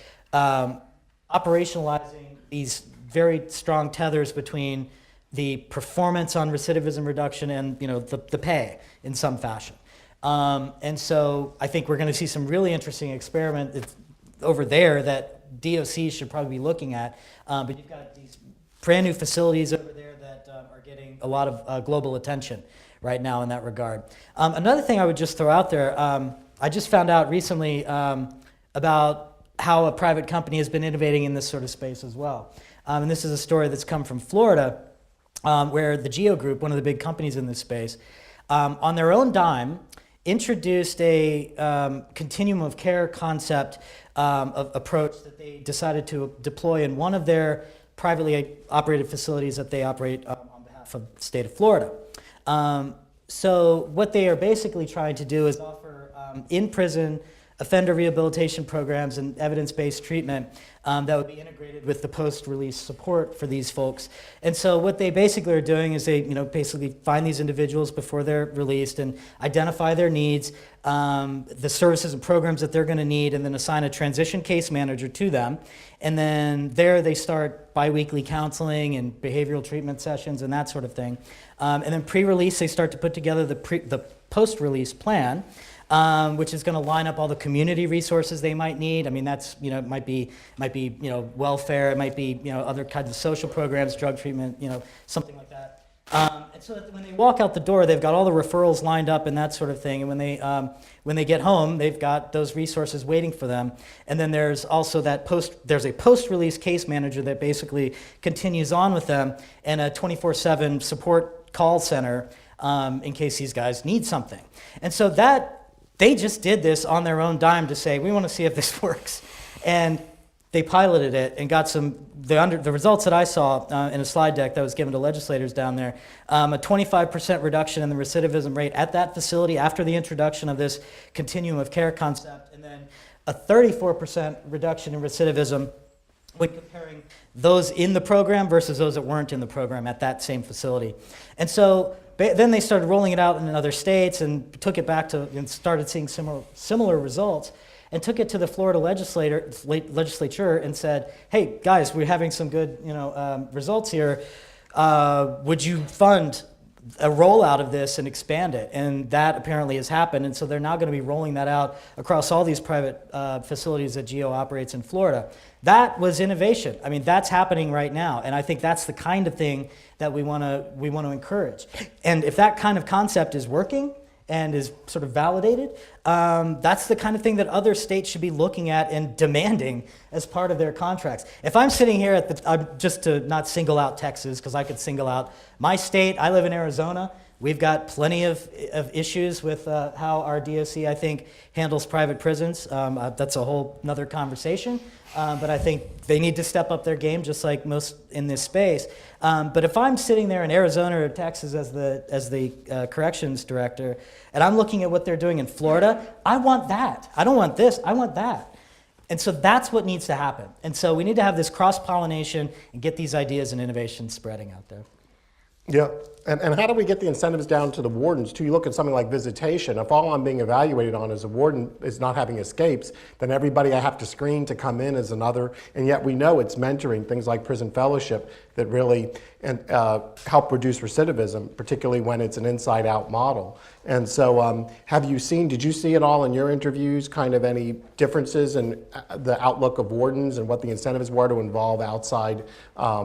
operationalizing these very strong tethers between the performance on recidivism reduction and the pay in some fashion. And so I think we're going to see some really interesting experiments over there that DOC should probably be looking at. But you've got these brand new facilities over there that are getting a lot of global attention right now in that regard. Another thing I would just throw out there, I just found out recently about how a private company has been innovating in this sort of space as well. And this is a story that's come from Florida, where the Geo Group, one of the big companies in this space, on their own dime, introduced a continuum of care concept of approach that they decided to deploy in one of their privately operated facilities that they operate on behalf of the state of Florida. So what they are basically trying to do is offer in-prison offender rehabilitation programs and evidence-based treatment that would be integrated with the post-release support for these folks. And so what they basically are doing is they, basically find these individuals before they're released and identify their needs, the services and programs that they're going to need, and then assign a transition case manager to them. And then there they start biweekly counseling and behavioral treatment sessions and that sort of thing. And then pre-release, they start to put together the post-release plan, which is going to line up all the community resources they might need. I mean, that's, it might be welfare, it might be, other kinds of social programs, drug treatment, something like that. And so that when they walk out the door, they've got all the referrals lined up and that sort of thing. And when they get home, they've got those resources waiting for them. And then there's also there's a post-release case manager that basically continues on with them, and a 24/7 support call center in case these guys need something. And so they just did this on their own dime to say, we want to see if this works. And they piloted it and got the results that I saw in a slide deck that was given to legislators down there, a 25% reduction in the recidivism rate at that facility after the introduction of this continuum of care concept, and then a 34% reduction in recidivism when comparing those in the program versus those that weren't in the program at that same facility. And so then they started rolling it out in other states and took it back and started seeing similar results, and took it to the Florida legislature and said, hey, guys, we're having some good results here. Would you fund a rollout of this and expand it? And that apparently has happened. And so they're now going to be rolling that out across all these private facilities that GEO operates in Florida. That was innovation. I mean, that's happening right now. And I think that's the kind of thing that we want to encourage. And if that kind of concept is working and is sort of validated, that's the kind of thing that other states should be looking at and demanding as part of their contracts. If I'm sitting here just to not single out Texas, because I could single out my state, I live in Arizona. We've got plenty of issues with how our DOC, I think, handles private prisons. That's a whole nother conversation. But I think they need to step up their game, just like most in this space. But if I'm sitting there in Arizona or Texas as the corrections director, and I'm looking at what they're doing in Florida, I want that. I don't want this. I want that. And so that's what needs to happen. And so we need to have this cross-pollination and get these ideas and innovations spreading out there. Yeah, and how do we get the incentives down to the wardens too? You look at something like visitation. If all I'm being evaluated on as a warden is not having escapes, then everybody I have to screen to come in is another. And yet we know it's mentoring, things like prison fellowship, that really help reduce recidivism, particularly when it's an inside-out model. And so did you see at all in your interviews kind of any differences in the outlook of wardens and what the incentives were to involve outside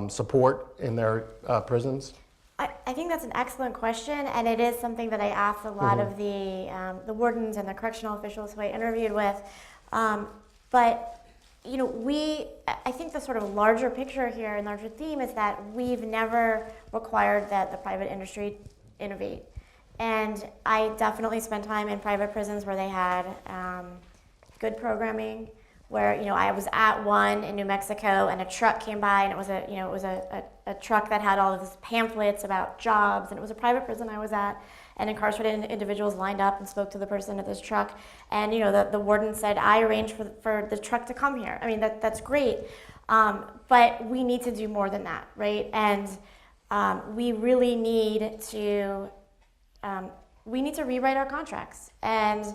support in their prisons? I think that's an excellent question, and it is something that I asked a lot of the wardens and the correctional officials who I interviewed with. But I think the sort of larger picture here and larger theme is that we've never required that the private industry innovate. And I definitely spent time in private prisons where they had good programming, where I was at one in New Mexico and a truck came by, and it was a truck that had all of these pamphlets about jobs, and it was a private prison I was at, and incarcerated individuals lined up and spoke to the person at this truck, and the warden said, I arranged for the truck to come here. I mean, that's great, but we need to do more than that, right? And we really need to rewrite our contracts, and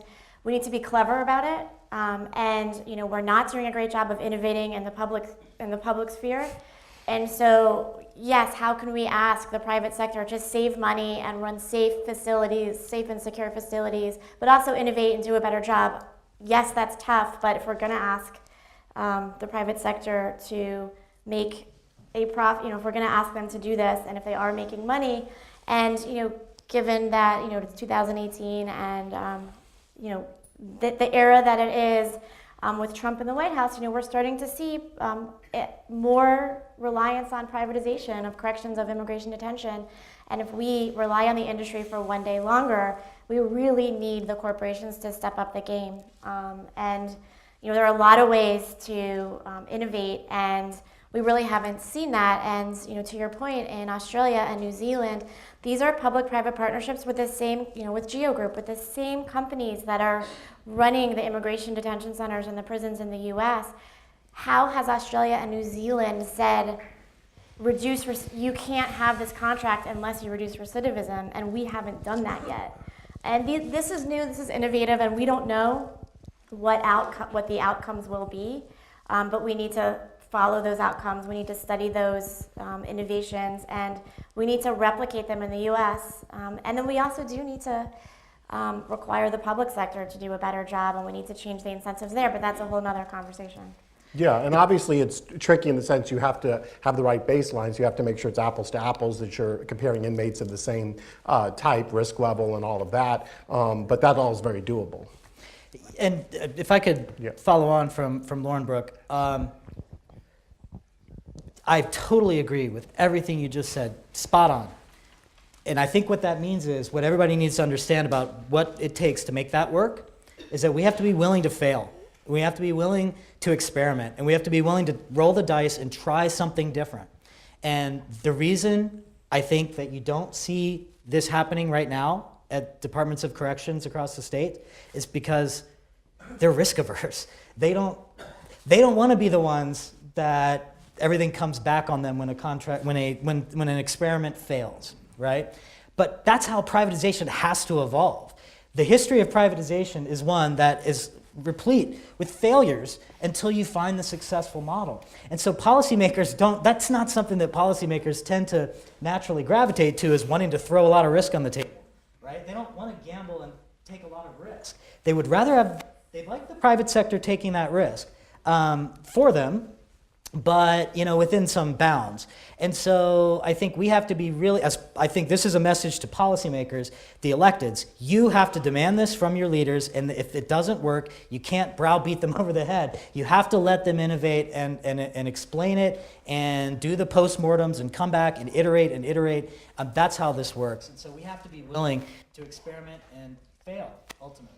we need to be clever about it. And we're not doing a great job of innovating in the public sphere. And so, yes, how can we ask the private sector to save money and run safe and secure facilities, but also innovate and do a better job? Yes, that's tough, but if we're going to ask the private sector to make a profit, if we're going to ask them to do this, and if they are making money, and given that it's 2018 and the era that it is, with Trump in the White House, we're starting to see more reliance on privatization of corrections of immigration detention. And if we rely on the industry for one day longer, we really need the corporations to step up the game. And there are a lot of ways to innovate, and we really haven't seen that. And to your point, in Australia and New Zealand, these are public-private partnerships with the same, with Geo Group, with the same companies that are running the immigration detention centers and the prisons in the U.S. How has Australia and New Zealand said, you can't have this contract unless you reduce recidivism? And we haven't done that yet. And this is new, this is innovative, and we don't know what the outcomes will be, but we need to follow those outcomes. We need to study those innovations, and we need to replicate them in the U.S. And then we also do need to require the public sector to do a better job, and we need to change the incentives there, but that's a whole nother conversation. Yeah, and obviously it's tricky in the sense you have to have the right baselines. You have to make sure it's apples to apples, that you're comparing inmates of the same type, risk level, and all of that. But that all is very doable. And if I could follow on from Lauren-Brooke, I totally agree with everything you just said, spot on. And I think what that means is, what everybody needs to understand about what it takes to make that work is that we have to be willing to fail. We have to be willing to experiment, and we have to be willing to roll the dice and try something different. And the reason I think that you don't see this happening right now at departments of corrections across the state is because they're risk averse. They don't want to be the ones that everything comes back on them when an experiment fails, right? But that's how privatization has to evolve. The history of privatization is one that is replete with failures until you find the successful model. And so policymakers that's not something that policymakers tend to naturally gravitate to, is wanting to throw a lot of risk on the table, right? They don't want to gamble and take a lot of risk. They would rather they'd like the private sector taking that risk for them, but within some bounds. And so I think we have to be really, I think this is a message to policymakers, the electeds. You have to demand this from your leaders, and if it doesn't work, you can't browbeat them over the head. You have to let them innovate and explain it and do the postmortems and come back and iterate. That's how this works. And so we have to be willing to experiment and fail, ultimately.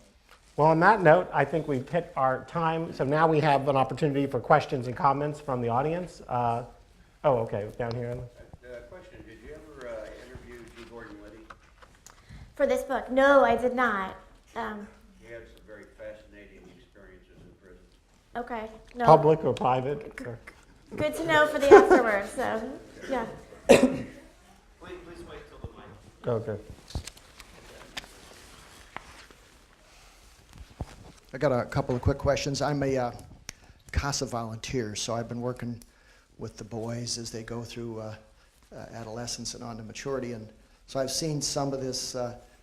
Well, on that note, I think we've hit our time. So now we have an opportunity for questions and comments from the audience. Okay, down here. Question, did you ever interview G. Gordon Liddy? For this book? No, I did not. He had some very fascinating experiences in prison. Okay. No. Public or private? Good to know for the afterwards, so, yeah. Please wait till the mic. Okay. I got a couple of quick questions. I'm a CASA volunteer, so I've been working with the boys as they go through adolescence and on to maturity, and so I've seen some of this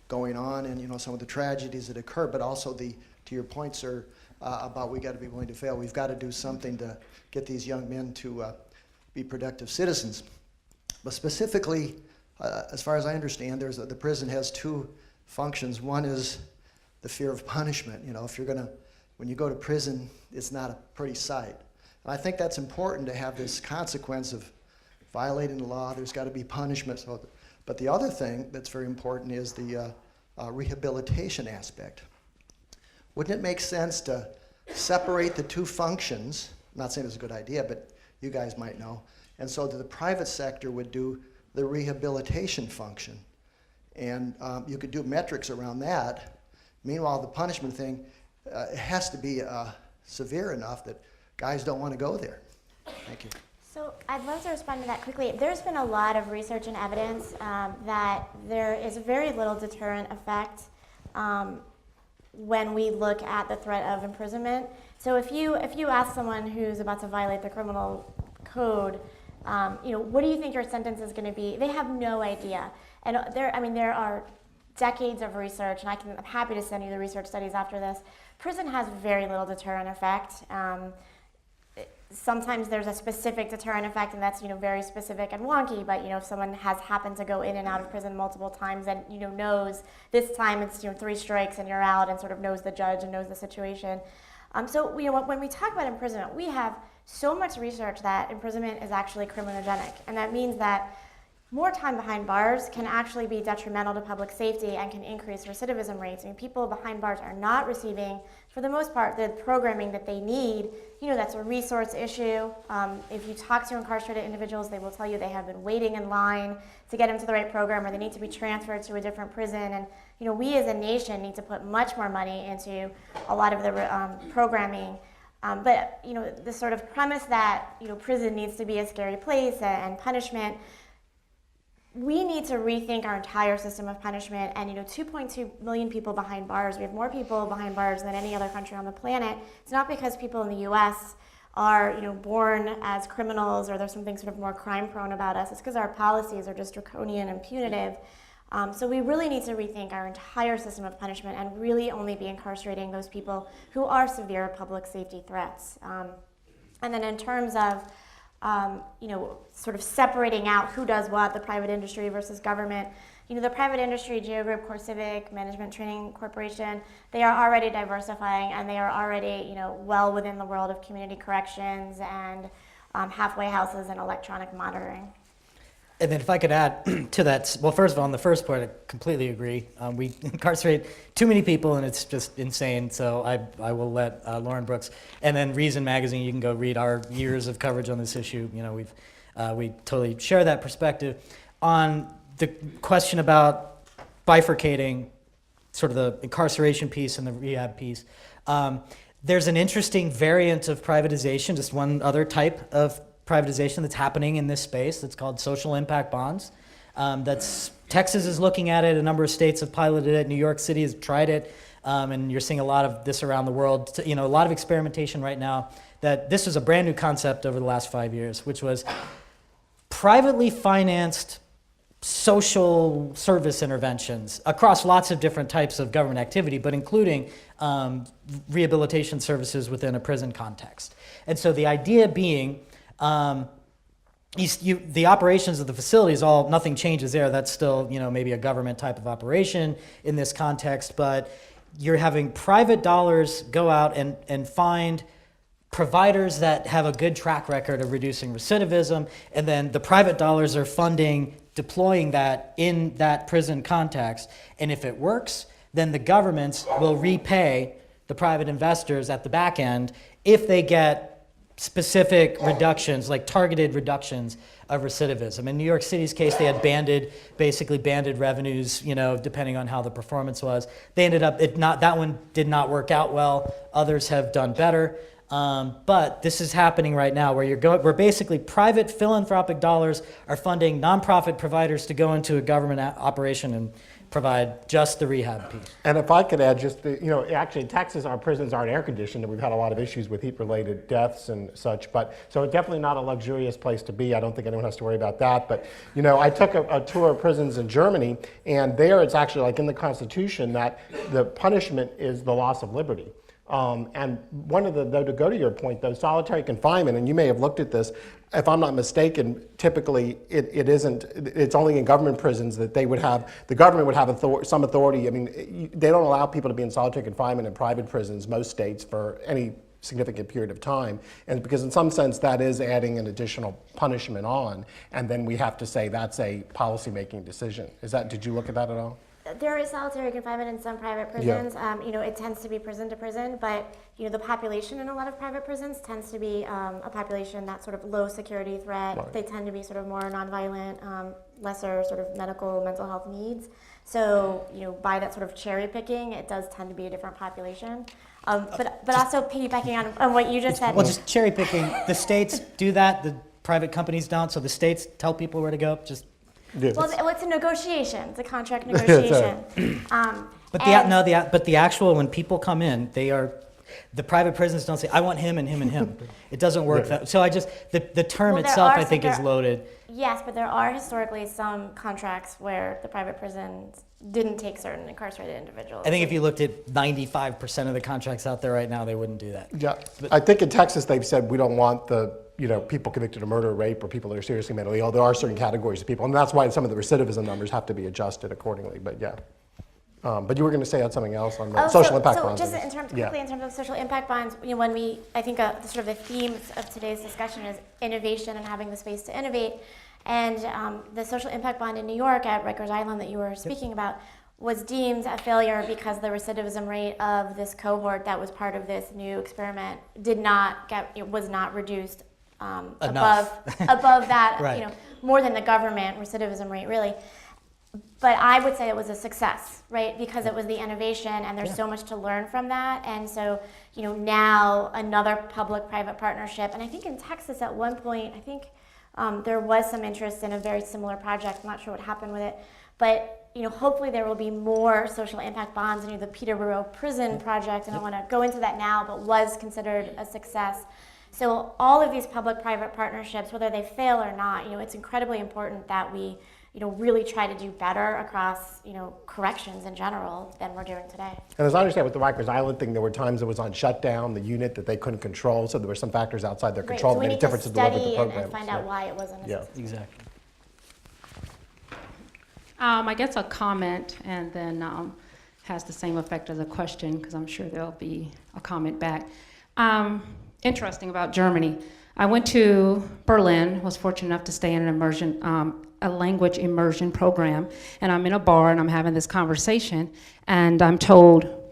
going on, and some of the tragedies that occur, but also to your point, sir, about we got to be willing to fail. We've got to do something to get these young men to be productive citizens. But specifically, as far as I understand, the prison has two functions. One is the fear of punishment. When you go to prison, it's not a pretty sight. And I think that's important to have this consequence of violating the law. There's got to be punishment. But the other thing that's very important is the rehabilitation aspect. Wouldn't it make sense to separate the two functions? I'm not saying it's a good idea, but you guys might know. And so that the private sector would do the rehabilitation function. And you could do metrics around that. Meanwhile, the punishment thing, it has to be severe enough that guys don't want to go there. Thank you. So I'd love to respond to that quickly. There's been a lot of research and evidence that there is very little deterrent effect when we look at the threat of imprisonment. So if you ask someone who's about to violate the criminal code, what do you think your sentence is going to be? They have no idea. And there are decades of research, and I'm happy to send you the research studies after this. Prison has very little deterrent effect. Sometimes there's a specific deterrent effect, and that's very specific and wonky. But if someone has happened to go in and out of prison multiple times, and knows this time it's 3 strikes and you're out, and sort of knows the judge and knows the situation, So when we talk about imprisonment, we have so much research that imprisonment is actually criminogenic, and that means that more time behind bars can actually be detrimental to public safety and can increase recidivism rates. I mean, people behind bars are not receiving, for the most part, the programming that they need. That's a resource issue. If you talk to incarcerated individuals, they will tell you they have been waiting in line to get into the right program, or they need to be transferred to a different prison. And we as a nation need to put much more money into a lot of the programming. But the sort of premise that prison needs to be a scary place and punishment, we need to rethink our entire system of punishment. And 2.2 million people behind bars. We have more people behind bars than any other country on the planet. It's not because people in the U.S. are born as criminals or there's something sort of more crime-prone about us. It's because our policies are just draconian and punitive. So we really need to rethink our entire system of punishment and really only be incarcerating those people who are severe public safety threats. And then in terms of sort of separating out who does what, the private industry versus government. The private industry, Geo Group, CoreCivic, Management Training Corporation, they are already diversifying and they are already, well within the world of community corrections and halfway houses and electronic monitoring. And then if I could add to that, well, first of all, on the first point, I completely agree. We incarcerate too many people, and it's just insane. So I will let Lauren-Brooke, and then Reason Magazine, you can go read our years of coverage on this issue. We totally share that perspective. On the question about bifurcating sort of the incarceration piece and the rehab piece, there's an interesting variant of privatization, just one other type of privatization that's happening in this space that's called social impact bonds. Texas is looking at it. A number of states have piloted it. New York City has tried it, and you're seeing a lot of this around the world. A lot of experimentation right now. That this was a brand new concept over the last 5 years, which was privately financed social service interventions across lots of different types of government activity, but including rehabilitation services within a prison context. And so the idea being, the operations of the facilities, nothing changes there. That's still, maybe a government type of operation in this context, but you're having private dollars go out and find providers that have a good track record of reducing recidivism, and then the private dollars are deploying that in that prison context. And if it works, then the governments will repay the private investors at the back end if they get specific reductions, like targeted reductions of recidivism. In New York City's case, they had basically banded revenues, depending on how the performance was. They ended up, that one did not work out well. Others have done better. But this is happening right now where basically private philanthropic dollars are funding nonprofit providers to go into a government operation and provide just the rehab piece. And if I could add actually in Texas, our prisons aren't air conditioned, and we've had a lot of issues with heat-related deaths and such, so it's definitely not a luxurious place to be. I don't think anyone has to worry about that. But, I took a tour of prisons in Germany, and there it's actually like in the Constitution that the punishment is the loss of liberty. And one of to go to your point though, solitary confinement, and you may have looked at this, if I'm not mistaken, typically it's only in government prisons that the government would have some authority. I mean, they don't allow people to be in solitary confinement in private prisons, most states, for any significant period of time. And because in some sense that is adding an additional punishment on, and then we have to say that's a policy-making decision. Did you look at that at all? There is solitary confinement in some private prisons. Yeah. It tends to be prison to prison, but the population in a lot of private prisons tends to be a population that's sort of low security threat. Right. They tend to be sort of more nonviolent, lesser sort of mental health needs. So by that sort of cherry picking, it does tend to be a different population. But also piggybacking on what you just said. Well, just cherry picking. The states do that. The private companies don't. So the states tell people where to go. Well, it's a negotiation. It's a contract negotiation. But the actual, when people come in, the private prisons don't say, I want him and him and him. It doesn't work that. So the term itself, I think, is loaded. Yes, but there are historically some contracts where the private prisons didn't take certain incarcerated individuals. I think if you looked at 95% of the contracts out there right now, they wouldn't do that. Yeah, I think in Texas they've said we don't want people convicted of murder, rape, or people that are seriously mentally ill. There are certain categories of people, and that's why some of the recidivism numbers have to be adjusted accordingly, but yeah. But you were going to say something else on the Oh, social impact so bonds. just in terms, quickly, in terms of social impact bonds, when I think sort of the themes of today's discussion is innovation and having the space to innovate. And the social impact bond in New York at Rikers Island that you were speaking about was deemed a failure because the recidivism rate of this cohort that was part of this new experiment was not reduced above that, Right. more than the government recidivism rate, really. But I would say it was a success, right? Because it was the innovation, and there's so much to learn from that. And so, now another public-private partnership. And I think in Texas at one point, there was some interest in a very similar project. I'm not sure what happened with it, but hopefully there will be more social impact bonds. The Peterborough Prison project, and I want to go into that now, but was considered a success. So all of these public-private partnerships, whether they fail or not, it's incredibly important that we really try to do better across, corrections in general than we're doing today. And as I understand with the Rikers Island thing, there were times it was on shutdown, the unit that they couldn't control, so there were some factors outside their control So that we made need a to difference in delivering the study program. and find out why it wasn't a success. Exactly. I guess a comment, and then has the same effect as a question, because I'm sure there'll be a comment back. Interesting about Germany. I went to Berlin, was fortunate enough to stay in an immersion, a language immersion program, and I'm in a bar and I'm having this conversation, and I'm told,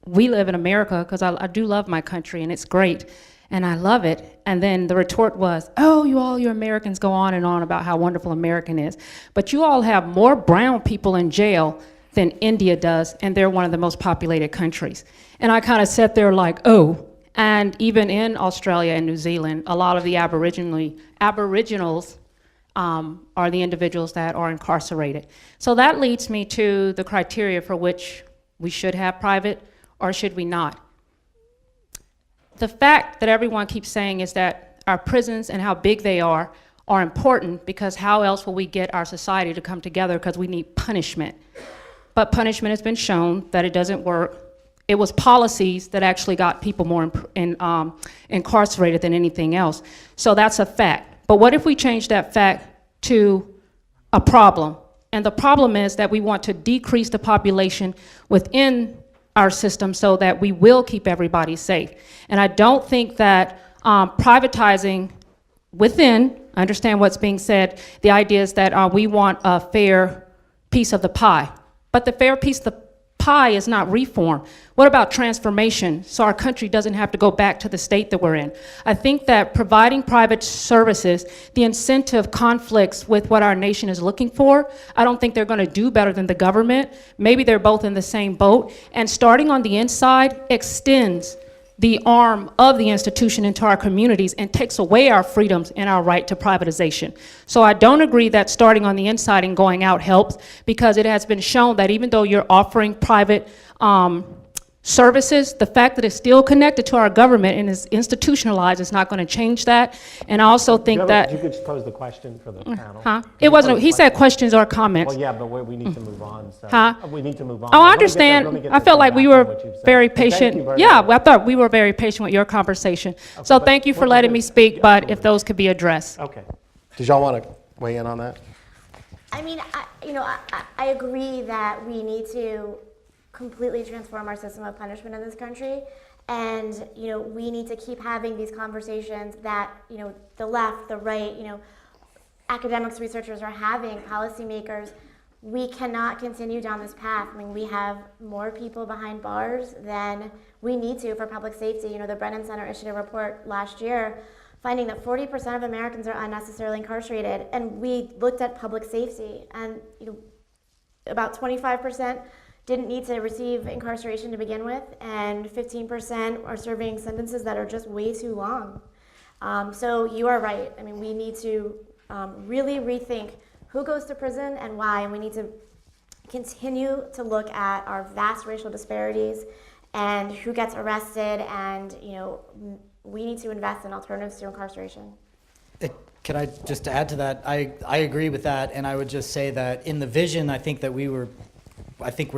we live in America, because I do love my country and it's great, and I love it. And then the retort was, oh, you Americans go on and on about how wonderful American is, but you all have more brown people in jail than India does, and they're one of the most populated countries. And I kind of sat there like, oh. And even in Australia and New Zealand, a lot of the Aboriginals are the individuals that are incarcerated. So that leads me to the criteria for which we should have private or should we not. The fact that everyone keeps saying is that our prisons and how big they are important, because how else will we get our society to come together, because we need punishment. But punishment has been shown that it doesn't work. It was policies that actually got people more incarcerated than anything else. So that's a fact. But what if we change that fact to a problem? And the problem is that we want to decrease the population within our system so that we will keep everybody safe. And I don't think that privatizing within, I understand what's being said, the idea is that we want a fair piece of the pie. But the fair piece of the pie is not reform. What about transformation, so our country doesn't have to go back to the state that we're in? I think that providing private services, the incentive conflicts with what our nation is looking for. I don't think they're going to do better than the government. Maybe they're both in the same boat. And starting on the inside extends the arm of the institution into our communities and takes away our freedoms and our right to privatization. So I don't agree that starting on the inside and going out helps, because it has been shown that even though you're offering private services, the fact that it's still connected to our government and is institutionalized is not going to change that. And I also think that... You could just pose the question for the panel. Huh? It wasn't, he said questions or comments. Well, yeah, but we need to move on, so. Huh? We need to move on. Oh, I Let me get the- let me understand. get I the felt like we feedback on were what you've said. very But thank patient. you very Yeah, much. well, I thought we were very patient with your conversation. So but thank you for we're letting good. me speak, Yeah, but if absolutely. those could be addressed. Okay. Did y'all want to weigh in on that? I mean, I agree that we need to completely transform our system of punishment in this country. And, we need to keep having these conversations that, the left, the right, academics, researchers are having, policymakers. We cannot continue down this path. I mean, we have more people behind bars than we need to for public safety. The Brennan Center issued a report last year finding that 40% of Americans are unnecessarily incarcerated. And we looked at public safety, and about 25% didn't need to receive incarceration to begin with, and 15% are serving sentences that are just way too long. So you are right. I mean, we need to really rethink who goes to prison and why, and we need to continue to look at our vast racial disparities and who gets arrested, and we need to invest in alternatives to incarceration. Can I just add to that? I agree with that, and I would just say that in the vision, I think we're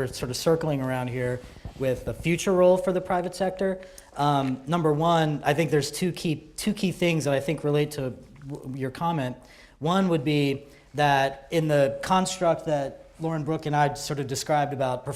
sort of circling around here with the future role for the private sector. Number one, I think there's two key things that I think relate to your comment. One would be that in the construct that Lauren-Brooke and I sort of described about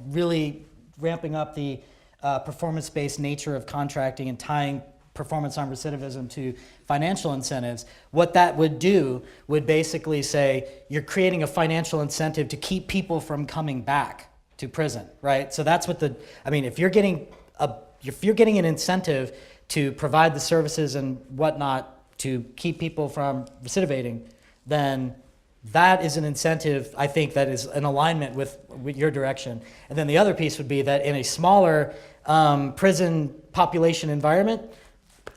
really ramping up the performance-based nature of contracting and tying performance on recidivism to financial incentives, what that would do would basically say you're creating a financial incentive to keep people from coming back to prison, right? So that's what if you're getting an incentive to provide the services and whatnot to keep people from recidivating, then that is an incentive, I think, that is in alignment with your direction. And then the other piece would be that in a smaller prison population environment,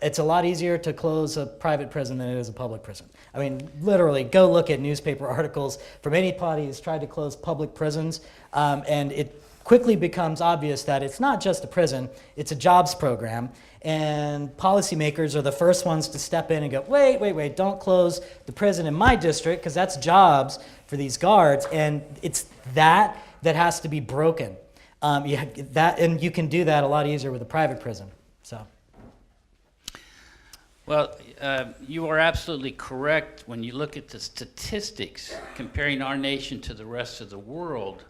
it's a lot easier to close a private prison than it is a public prison. I mean, literally, go look at newspaper articles from anybody who's tried to close public prisons, and it quickly becomes obvious that it's not just a prison, it's a jobs program, and policymakers are the first ones to step in and go, wait, don't close the prison in my district, because that's jobs for these guards, and it's that has to be broken. And you can do that a lot easier with a private prison, so. Well, you are absolutely correct when you look at the statistics comparing our nation to the rest of the world.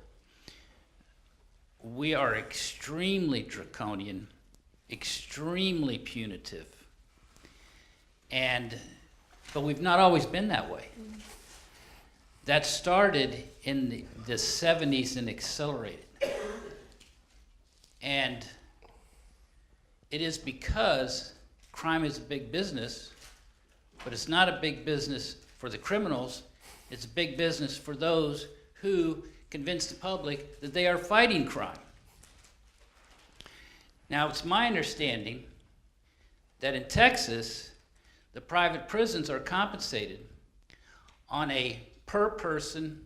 We are extremely draconian, extremely punitive, but we've not always been that way. That started in the 70s and accelerated. And it is because crime is a big business, but it's not a big business for the criminals. It's a big business for those who convince the public that they are fighting crime. Now, it's my understanding that in Texas, the private prisons are compensated on a per person,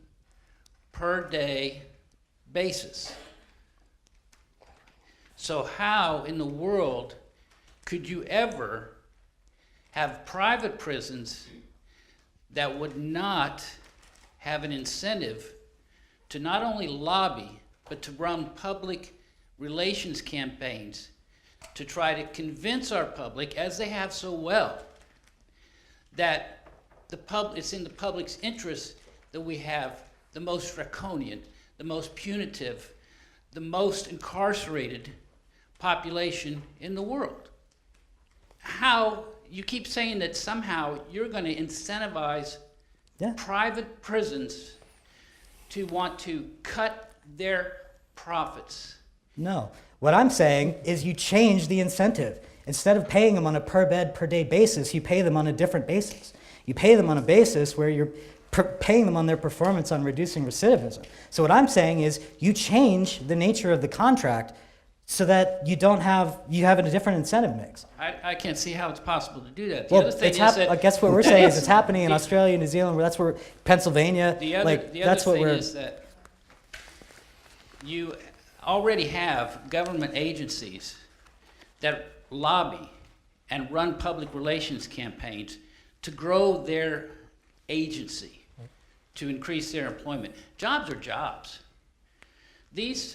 per day basis. So how in the world could you ever have private prisons that would not have an incentive to not only lobby, but to run public relations campaigns to try to convince our public, as they have so well, that it's in the public's interest that we have the most draconian, the most punitive, the most incarcerated population in the world? How you keep saying that somehow you're going to incentivize private prisons to want to cut their profits? No. What I'm saying is you change the incentive. Instead of paying them on a per bed per day basis, you pay them on a different basis. You pay them on a basis where you're paying them on their performance on reducing recidivism. So what I'm saying is you change the nature of the contract so that you have a different incentive mix. I can't see how it's possible to do that. Well, I guess what we're saying is it's happening in Australia, New Zealand, that's where Pennsylvania, the other thing is that you already have government agencies that lobby and run public relations campaigns to grow their agency, to increase their employment. Jobs are jobs. They're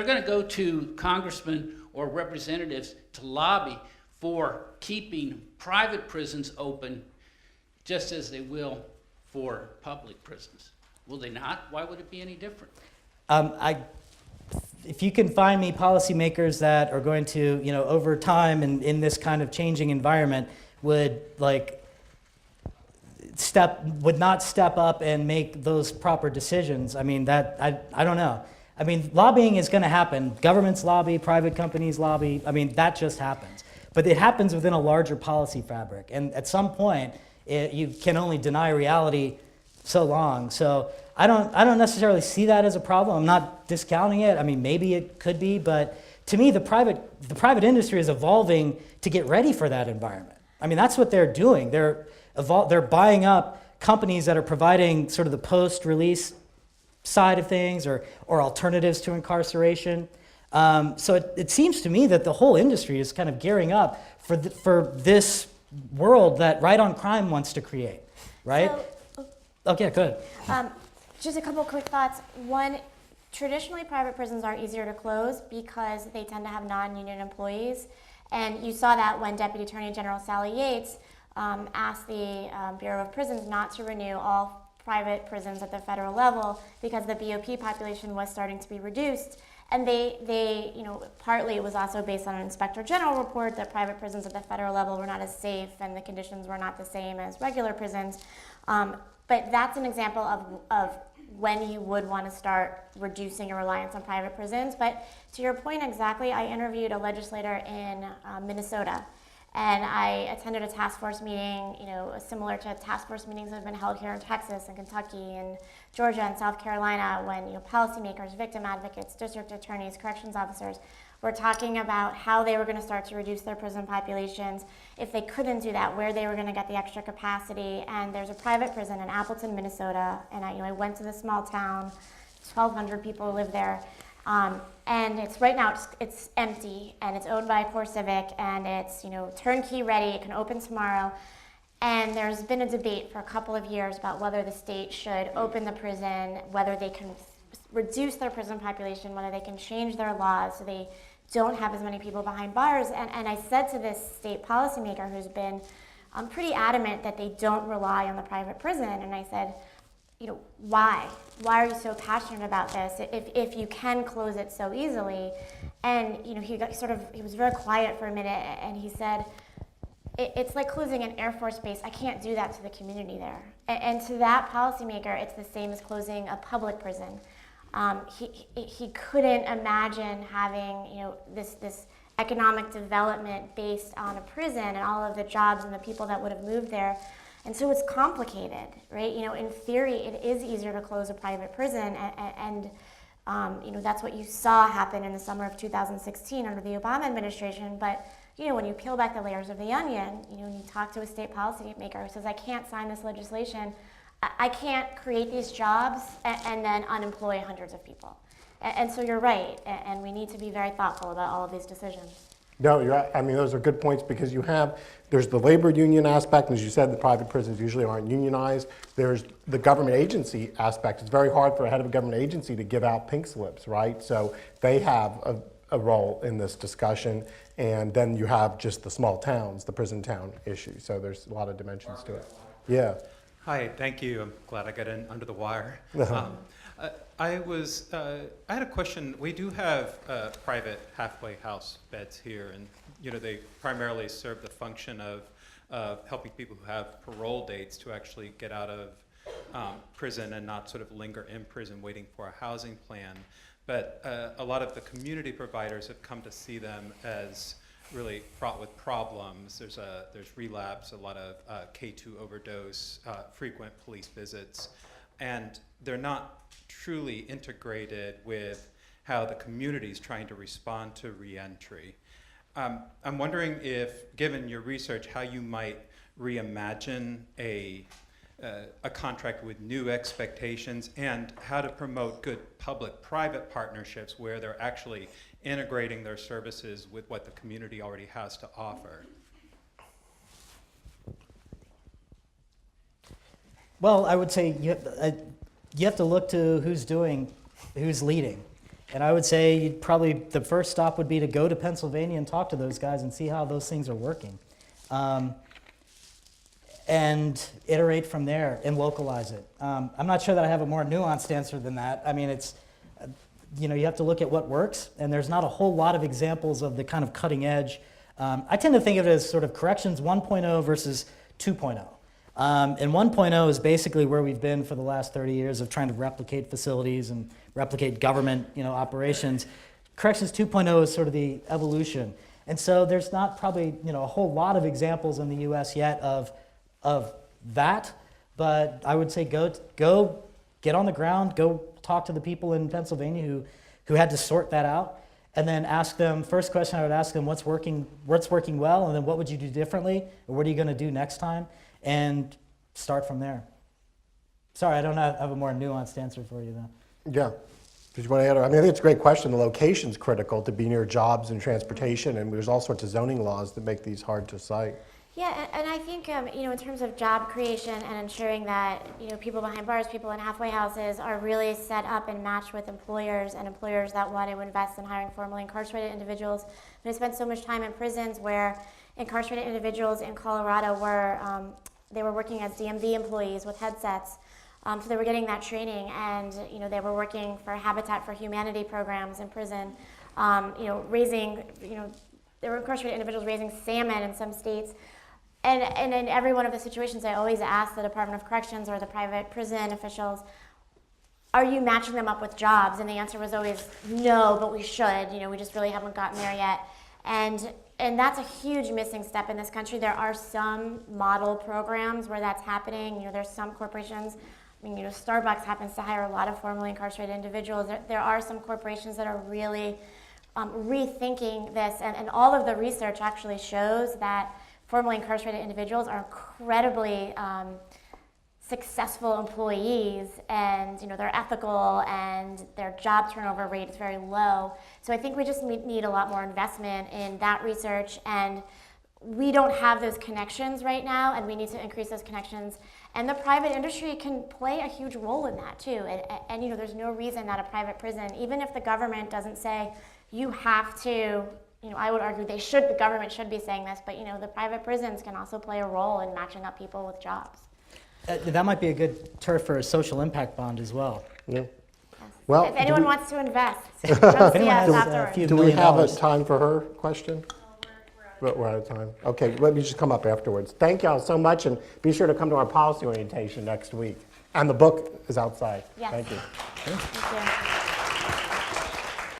going to go to congressmen or representatives to lobby for keeping private prisons open just as they will for public prisons. Will they not? Why would it be any different? If you can find me policymakers that are going to, over time and in this kind of changing environment would not step up and make those proper decisions, I don't know. Lobbying is going to happen. Governments lobby, private companies lobby. That just happens. But it happens within a larger policy fabric. And at some point, you can only deny reality so long. So I don't necessarily see that as a problem. I'm not discounting it. Maybe it could be, but to me, the private industry is evolving to get ready for that environment. That's what they're doing. They're buying up companies that are providing sort of the post-release side of things or alternatives to incarceration. So it seems to me that the whole industry is kind of gearing up for this world that Right on Crime wants to create, right? Okay, good. Just a couple quick thoughts. One, traditionally private prisons are easier to close because they tend to have non-union employees. And you saw that when Deputy Attorney General Sally Yates asked the Bureau of Prisons not to renew all private prisons at the federal level because the BOP population was starting to be reduced. And they, partly it was also based on an Inspector General report that private prisons at the federal level were not as safe and the conditions were not the same as regular prisons. But that's an example of when you would want to start reducing your reliance on private prisons. But to your point exactly, I interviewed a legislator in Minnesota, and I attended a task force meeting, similar to task force meetings that have been held here in Texas and Kentucky and Georgia and South Carolina, when policymakers, victim advocates, district attorneys, corrections officers were talking about how they were going to start to reduce their prison populations. If they couldn't do that, where they were going to get the extra capacity. And there's a private prison in Appleton, Minnesota, and I went to the small town. 1,200 people live there. And it's right now it's empty, and it's owned by CoreCivic, and it's turnkey ready. It can open tomorrow. And there's been a debate for a couple of years about whether the state should open the prison, whether they can reduce their prison population, whether they can change their laws so they don't have as many people behind bars. And I said to this state policymaker who's been pretty adamant that they don't rely on the private prison, and I said, why? Why are you so passionate about this if you can close it so easily? And he was very quiet for a minute, and he said, it's like closing an Air Force base. I can't do that to the community there. And to that policymaker, it's the same as closing a public prison. He couldn't imagine having this economic development based on a prison and all of the jobs and the people that would have moved there. And so it's complicated, right? In theory, it is easier to close a private prison, and that's what you saw happen in the summer of 2016 under the Obama administration. But when you peel back the layers of the onion, and you talk to a state policymaker who says, I can't sign this legislation, I can't create these jobs and then unemploy hundreds of people. And so you're right, and we need to be very thoughtful about all of these decisions. No, you're right. I mean, those are good points because there's the labor union aspect, and as you said, the private prisons usually aren't unionized. There's the government agency aspect. It's very hard for a head of a government agency to give out pink slips, right? So they have a role in this discussion, and then you have just the small towns, the prison town issue. So there's a lot of dimensions to it. Yeah. Hi, thank you. I'm glad I got in under the wire. I had a question. We do have private halfway house beds here, and they primarily serve the function of helping people who have parole dates to actually get out of prison and not sort of linger in prison waiting for a housing plan. But a lot of the community providers have come to see them as really fraught with problems. There's relapse, a lot of K2 overdose, frequent police visits, and they're not truly integrated with how the community is trying to respond to reentry. I'm wondering if, given your research, how you might reimagine a contract with new expectations, and how to promote good public-private partnerships where they're actually integrating their services with what the community already has to offer. Well, I would say you have to look to who's leading. And I would say probably the first stop would be to go to Pennsylvania and talk to those guys and see how those things are working. And iterate from there and localize it. I'm not sure that I have a more nuanced answer than that. I mean, it's, you have to look at what works, and there's not a whole lot of examples of the kind of cutting edge. I tend to think of it as sort of corrections 1.0 versus 2.0. And 1.0 is basically where we've been for the last 30 years of trying to replicate facilities and replicate government, operations. Corrections 2.0 is sort of the evolution. And so there's not probably, a whole lot of examples in the US yet of that, but I would say go get on the ground, go talk to the people in Pennsylvania who had to sort that out, and then ask them, first question I would ask them, what's working well, and then what would you do differently, or what are you going to do next time, and start from there. Sorry, I don't have a more nuanced answer for you though. Yeah. Did you want to add? I mean, I think it's a great question. The location's critical to be near jobs and transportation, and there's all sorts of zoning laws that make these hard to cite. Yeah, and I think, in terms of job creation and ensuring that, people behind bars, people in halfway houses are really set up and matched with employers, and employers that want to invest in hiring formerly incarcerated individuals. And I spent so much time in prisons where incarcerated individuals in Colorado they were working as DMV employees with headsets. So they were getting that training, and they were working for Habitat for Humanity programs in prison. Raising, there were incarcerated individuals raising salmon in some states. And in every one of the situations, I always ask the Department of Corrections or the private prison officials, are you matching them up with jobs? And the answer was always no, but we should. We just really haven't gotten there yet. And that's a huge missing step in this country. There are some model programs where that's happening. There's some corporations. Starbucks happens to hire a lot of formerly incarcerated individuals. There are some corporations that are really rethinking this, and all of the research actually shows that formerly incarcerated individuals are incredibly successful employees, and they're ethical, and their job turnover rate is very low. So I think we just need a lot more investment in that research, and we don't have those connections right now, and we need to increase those connections. And the private industry can play a huge role in that too. And there's no reason that a private prison, even if the government doesn't say you have to, I would argue the government should be saying this, but the private prisons can also play a role in matching up people with jobs. That might be a good turf for a social impact bond as well. Yeah. Yes. Well, If anyone wants to invest, come see us afterwards. do we have a time for her question? We're out of time. Okay, let me just come up afterwards. Thank y'all so much, and be sure to come to our policy orientation next week. And the book is outside. Yes. Thank you. Thank you.